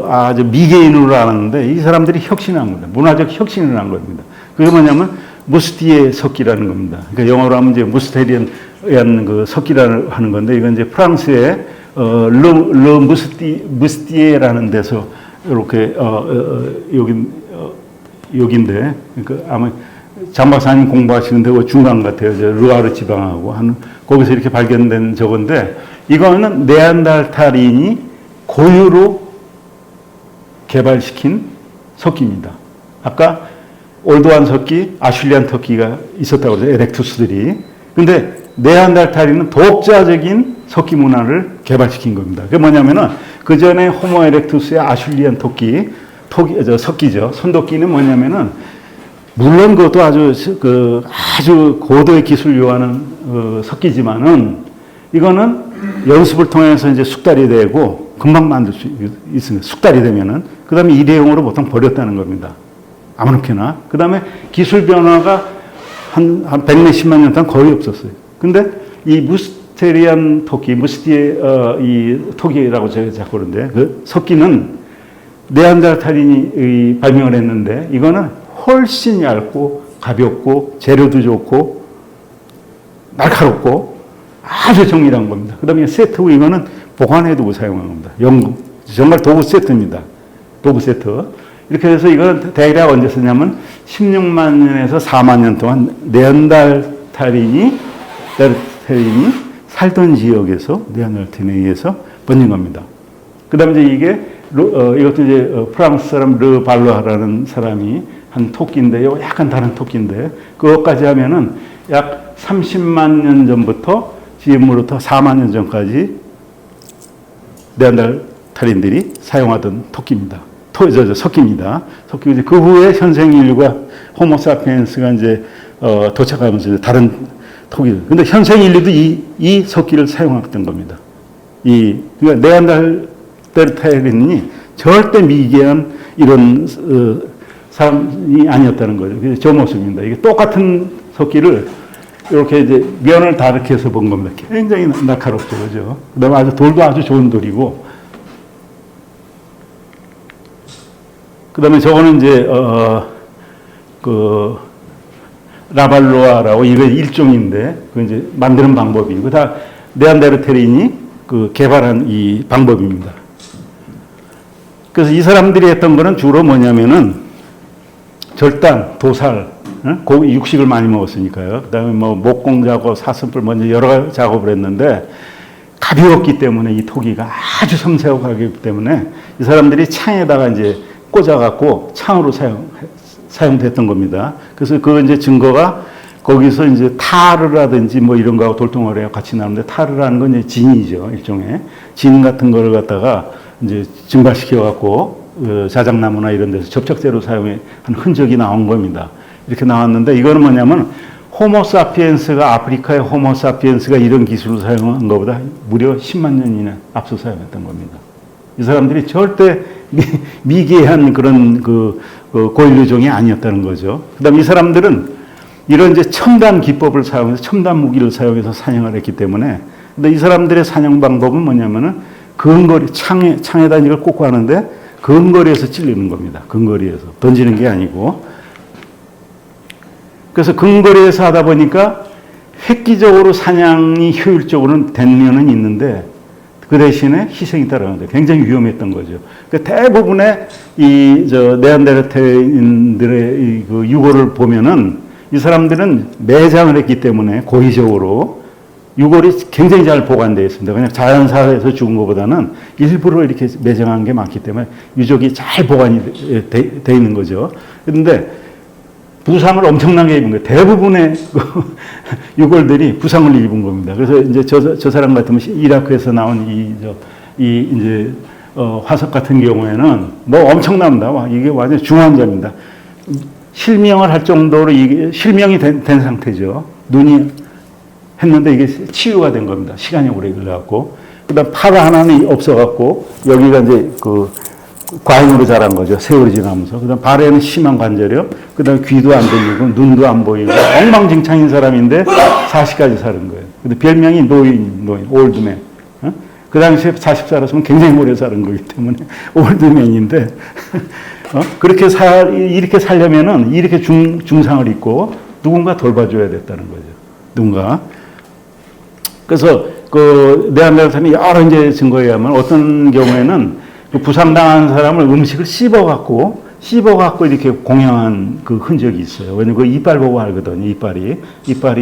아주 미개인으로 알았는데 이 사람들이 혁신을 한 겁니다. 문화적 혁신을 한 겁니다. 그게 뭐냐면 무스티에 석기라는 겁니다. 그러니까 영어로 하면 이제 무스테리안 그 석기라는 하는 건데 이건 이제 프랑스의 르 무스티에라는 데서 이렇게 여긴데 그러니까 아마 장 박사님 공부하시는데 그 중간 같아요. 르와르 지방하고 하는 거기서 이렇게 발견된 저건데 이거는 네안데르탈인이 고유로 개발시킨 석기입니다. 아까 올드완 석기, 아슐리안 석기가 있었다고 그러죠. 에렉투스들이. 근데 네안데르탈인은 독자적인 석기 문화를 개발시킨 겁니다. 그게 뭐냐면은 그 전에 호모 에렉투스의 아슐리안 석기죠. 손도끼는 뭐냐면은 물론 그것도 아주 고도의 기술 요하는 석기지만은 이거는 연습을 통해서 이제 숙달이 되고 금방 만들 수 있습니다. 숙달이 되면은 그 다음에 일회용으로 보통 버렸다는 겁니다. 아무렇게나. 그 다음에 기술 변화가 한 100몇십만 년 동안 거의 없었어요. 근데 이 무스테리안 토끼, 무스티의 이 토끼라고 제가 자꾸 그러는데 그 석기는 네안데르탈인이 발명을 했는데 이거는 훨씬 얇고 가볍고 재료도 좋고 날카롭고 아주 정밀한 겁니다. 그 다음에 세트고 이거는 보관해두고 사용한 겁니다. 정말 도구 세트입니다. 도구 세트. 이렇게 해서 이건 대략 언제 쓰냐면 16만 년에서 4만 년 동안 네안데르탈인이 살던 지역에서 네안데르탈인에 의해서 번진 겁니다. 그 다음에 이제 이것도 이제 프랑스 사람 르 발로하라는 사람이 한 토끼인데요. 약간 다른 토끼인데 그것까지 하면은 약 30만 년 전부터 지금으로부터 4만 년 전까지 네안데르탈인들이 사용하던 토끼입니다. 석기입니다. 석기 이제 그 후에 현생 인류가 호모사피엔스가 이제 도착하면서 이제 다른 토끼. 근데 현생 인류도 이 석기를 사용했던 겁니다. 그러니까 네안데르탈인이 절대 미개한 이런 사람이 아니었다는 거죠. 그래서 저 모습입니다. 이게 똑같은 석기를 이렇게 이제 면을 다 이렇게 해서 본 겁니다. 굉장히 날카롭죠, 그죠? 그다음에 아주 돌도 아주 좋은 돌이고. 그다음에 저거는 이제 라발로아라고 이거 일종인데 그 이제 만드는 방법이고 다 네안데르탈인이 개발한 이 방법입니다. 그래서 이 사람들이 했던 거는 주로 뭐냐면은 절단, 도살, 육식을 많이 먹었으니까요. 그 다음에 뭐 목공 작업, 사슴뿔 먼저 여러 가지 작업을 했는데 가벼웠기 때문에 이 토기가 아주 섬세하고 가볍기 때문에 이 사람들이 창에다가 이제 꽂아갖고 창으로 사용됐던 겁니다. 그래서 그 이제 증거가 거기서 이제 타르라든지 뭐 이런 거하고 돌덩어리하고 같이 나오는데 타르라는 건 이제 진이죠. 일종의 진 같은 거를 갖다가 이제 증발시켜갖고 자작나무나 이런 데서 접착제로 사용한 흔적이 나온 겁니다. 이렇게 나왔는데 이거는 뭐냐면 호모사피엔스가 아프리카의 호모사피엔스가 이런 기술을 사용한 것보다 무려 10만 년이나 앞서 사용했던 겁니다. 이 사람들이 절대 미개한 그런 고인류종이 아니었다는 거죠. 그다음 이 사람들은 이런 이제 첨단 기법을 사용해서 첨단 무기를 사용해서 사냥을 했기 때문에 근데 이 사람들의 사냥 방법은 뭐냐면은 근거리 창에다 이걸 꽂고 하는데 근거리에서 찔리는 겁니다. 근거리에서 던지는 게 아니고 그래서 근거리에서 하다 보니까 획기적으로 사냥이 효율적으로는 된 면은 있는데 그 대신에 희생이 따라가는데 굉장히 위험했던 거죠. 그러니까 대부분의 네안데르탈인들의 그 유골을 보면은 이 사람들은 매장을 했기 때문에 고의적으로 유골이 굉장히 잘 보관되어 있습니다. 그냥 자연사에서 죽은 것보다는 일부러 이렇게 매장한 게 많기 때문에 유족이 잘 보관이 돼 있는 거죠. 그런데 부상을 엄청나게 입은 거예요. 대부분의 유골들이 부상을 입은 겁니다. 그래서 이제 저 사람 같으면 이라크에서 나온 화석 같은 경우에는 뭐 엄청납니다. 이게 완전 중환자입니다. 실명을 할 정도로 이게 실명이 된 상태죠. 눈이 했는데 이게 치유가 된 겁니다. 시간이 오래 걸려갖고. 그 다음 파가 하나는 없어갖고, 여기가 이제 과잉으로 자란 거죠. 세월이 지나면서. 그 다음 발에는 심한 관절염, 그 다음 귀도 안 들리고, 눈도 안 보이고, 엉망진창인 사람인데 40까지 사는 거예요. 근데 별명이 노인, 올드맨. 그 당시에 40 살았으면 굉장히 오래 사는 거기 때문에 올드맨인데, 그렇게 이렇게 살려면은 이렇게 중상을 입고 누군가 돌봐줘야 됐다는 거죠. 누군가. 그래서 네안데르탈이 여러 이제 증거에 의하면 어떤 경우에는 부상당한 사람을 음식을 씹어갖고 이렇게 공양한 그 흔적이 있어요. 왜냐면 그 이빨 보고 알거든요. 이빨이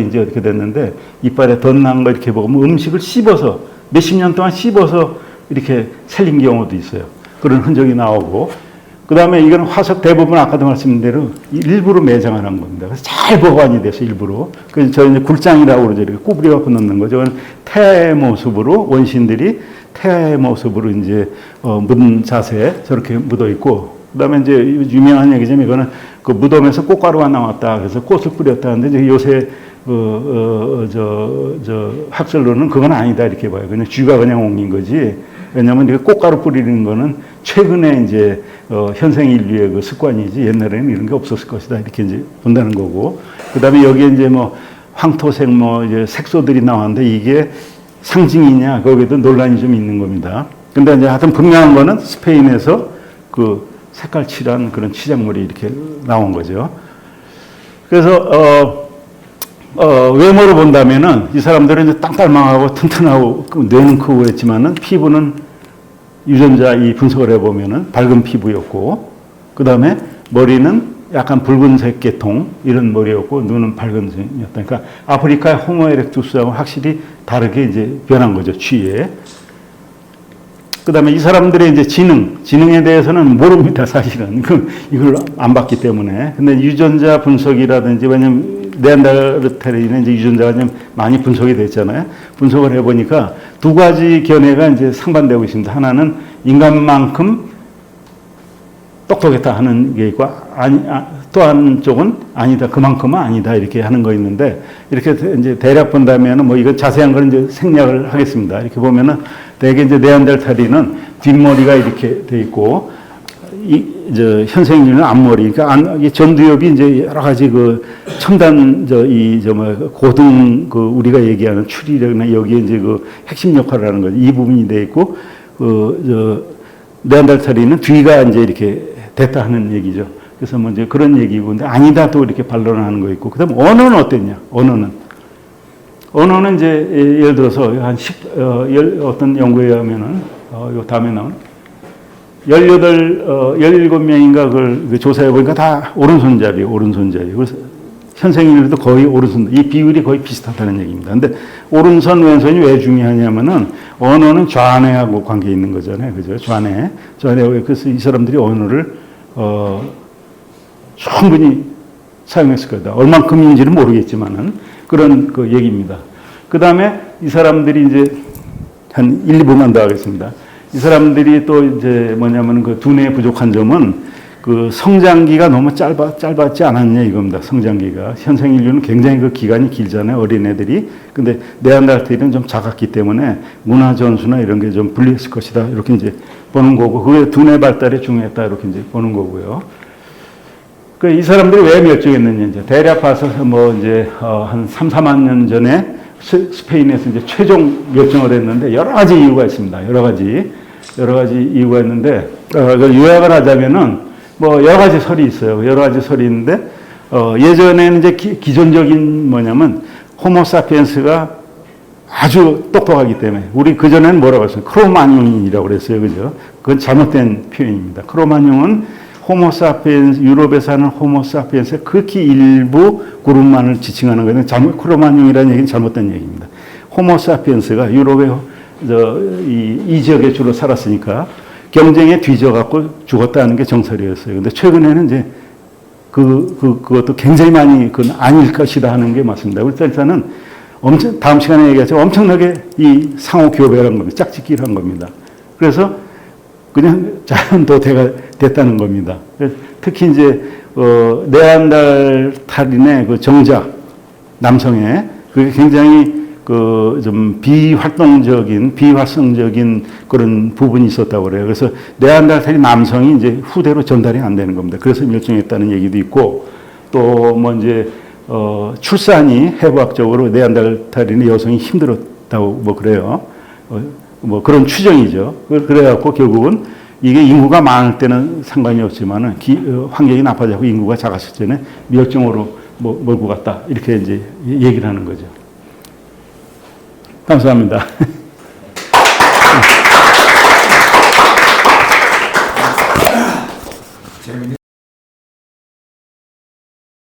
이제 어떻게 됐는데 이빨에 덧난 거 이렇게 보면 음식을 씹어서 몇십 년 동안 씹어서 이렇게 살린 경우도 있어요. 그런 흔적이 나오고. 그 다음에 이건 화석 대부분 아까도 말씀드린 대로 일부러 매장을 한 겁니다. 그래서 잘 보관이 돼서 일부러. 그래서 저희 이제 굴장이라고 그러죠. 이렇게 구부려갖고 넣는 거죠. 태아의 모습으로, 원신들이 태아의 모습으로 이제, 묻은 자세에 저렇게 묻어 있고, 그 다음에 이제 유명한 얘기지만 이거는 그 무덤에서 꽃가루가 나왔다. 그래서 꽃을 뿌렸다 하는데 요새, 학설로는 그건 아니다. 이렇게 봐요. 그냥 쥐가 그냥 옮긴 거지. 왜냐면 이렇게 꽃가루 뿌리는 거는 최근에 이제 현생 인류의 그 습관이지 옛날에는 이런 게 없었을 것이다 이렇게 이제 본다는 거고 그다음에 여기에 이제 뭐 황토색 이제 색소들이 나왔는데 이게 상징이냐 거기에도 논란이 좀 있는 겁니다. 근데 이제 하여튼 분명한 거는 스페인에서 그 색깔 칠한 그런 치장물이 이렇게 나온 거죠. 그래서 외모를 본다면은 이 사람들은 이제 땅딸망하고 튼튼하고 뇌는 크고 그랬지만은 피부는 유전자 이 분석을 해보면은 밝은 피부였고 그 다음에 머리는 약간 붉은색 계통 이런 머리였고 눈은 밝은색이었다. 그러니까 아프리카의 호모 에렉투스하고 확실히 다르게 이제 변한 거죠. 취에. 그 다음에 이 사람들의 이제 지능에 대해서는 모릅니다, 사실은. 이걸 안 봤기 때문에. 근데 유전자 분석이라든지, 왜냐면 네안데르탈인의 이제 유전자가 좀 많이 분석이 됐잖아요. 분석을 해보니까 두 가지 견해가 이제 상반되고 있습니다. 하나는 인간만큼 똑똑했다 하는 게 있고, 또 한쪽은 아니다, 그만큼은 아니다, 이렇게 하는 거 있는데, 이렇게 이제 대략 본다면은 뭐 이건 자세한 건 이제 생략을 하겠습니다. 이렇게 보면은 대개 이제 네안데르탈인은 뒷머리가 이렇게 돼 있고, 현생인류는 앞머리, 그러니까 이 전두엽이 이제 여러 가지 그 첨단, 고등, 우리가 얘기하는 추리력이나 여기에 이제 그 핵심 역할을 하는 거죠. 이 부분이 돼 있고, 네안데르탈인은 뒤가 이제 이렇게 됐다 하는 얘기죠. 그래서 뭐 이제 그런 얘기고, 근데 아니다 또 이렇게 반론하는 거 있고, 그 다음에 언어는 어땠냐? 언어는 이제 예를 들어서 어떤 연구에 의하면은, 요 다음에 나온 17명인가 그걸 조사해보니까 다 오른손잡이. 그래서 현생인들도 거의 오른손, 이 비율이 거의 비슷하다는 얘기입니다. 근데 오른손, 왼손이 왜 중요하냐면은 언어는 좌뇌하고 관계 있는 거잖아요. 그죠? 좌뇌. 그래서 이 사람들이 언어를, 충분히 사용했을 거다. 얼만큼인지는 모르겠지만은 그런 그 얘기입니다. 그 다음에 이 사람들이 이제 한 1, 2부만 더 하겠습니다. 이 사람들이 또 이제 뭐냐면 그 두뇌 부족한 점은 그 성장기가 너무 짧았지 않았냐 이겁니다. 성장기가. 현생 인류는 굉장히 그 기간이 길잖아요. 어린애들이. 근데 네안데르탈은 좀 작았기 때문에 문화 전수나 이런 게 좀 불리했을 것이다. 이렇게 이제 보는 거고, 그게 두뇌 발달에 중요했다. 이렇게 이제 보는 거고요. 그 이 사람들이 왜 멸종했느냐. 이제 대략 봐서 뭐 이제 한 3, 4만 년 전에 스페인에서 이제 최종 멸종을 했는데 여러 가지 이유가 있습니다. 여러 가지 이유가 있는데, 요약을 하자면은 뭐 여러 가지 설이 있어요. 여러 가지 설이 있는데 예전에는 이제 기존적인 뭐냐면 호모사피엔스가 아주 똑똑하기 때문에 우리 그 전에는 뭐라고 했어요? 크로마뇽이라고 그랬어요, 그죠? 그건 잘못된 표현입니다. 크로마뇽은 호모사피엔스 유럽에 사는 호모사피엔스의 극히 일부 그룹만을 지칭하는 거예요. 크로마뇽이라는 얘기는 잘못된 얘기입니다. 호모사피엔스가 유럽의 이 지역에 주로 살았으니까. 경쟁에 뒤져갖고 죽었다는 게 정설이었어요. 근데 최근에는 이제 그것도 굉장히 많이 그건 아닐 것이다 하는 게 맞습니다. 그래서 일단은 다음 시간에 얘기하죠. 엄청나게 이 상호 교배란 겁니다. 짝짓기를 겁니다. 그래서 그냥 자연 도태가 됐다는 겁니다. 특히 이제, 네안데르탈인의 그 정작, 남성의 그게 굉장히 좀 비활성적인 그런 부분이 있었다고 그래요. 그래서 네안데르탈 남성이 이제 후대로 전달이 안 되는 겁니다. 그래서 멸종했다는 얘기도 있고, 또 뭐 이제, 출산이 해부학적으로 네안데르탈인의 여성이 힘들었다고 뭐 그래요. 뭐 그런 추정이죠. 그래갖고 결국은 이게 인구가 많을 때는 상관이 없지만은 환경이 나빠지고 인구가 작았을 때는 멸종으로 몰고 갔다. 이렇게 이제 얘기를 하는 거죠. 감사합니다.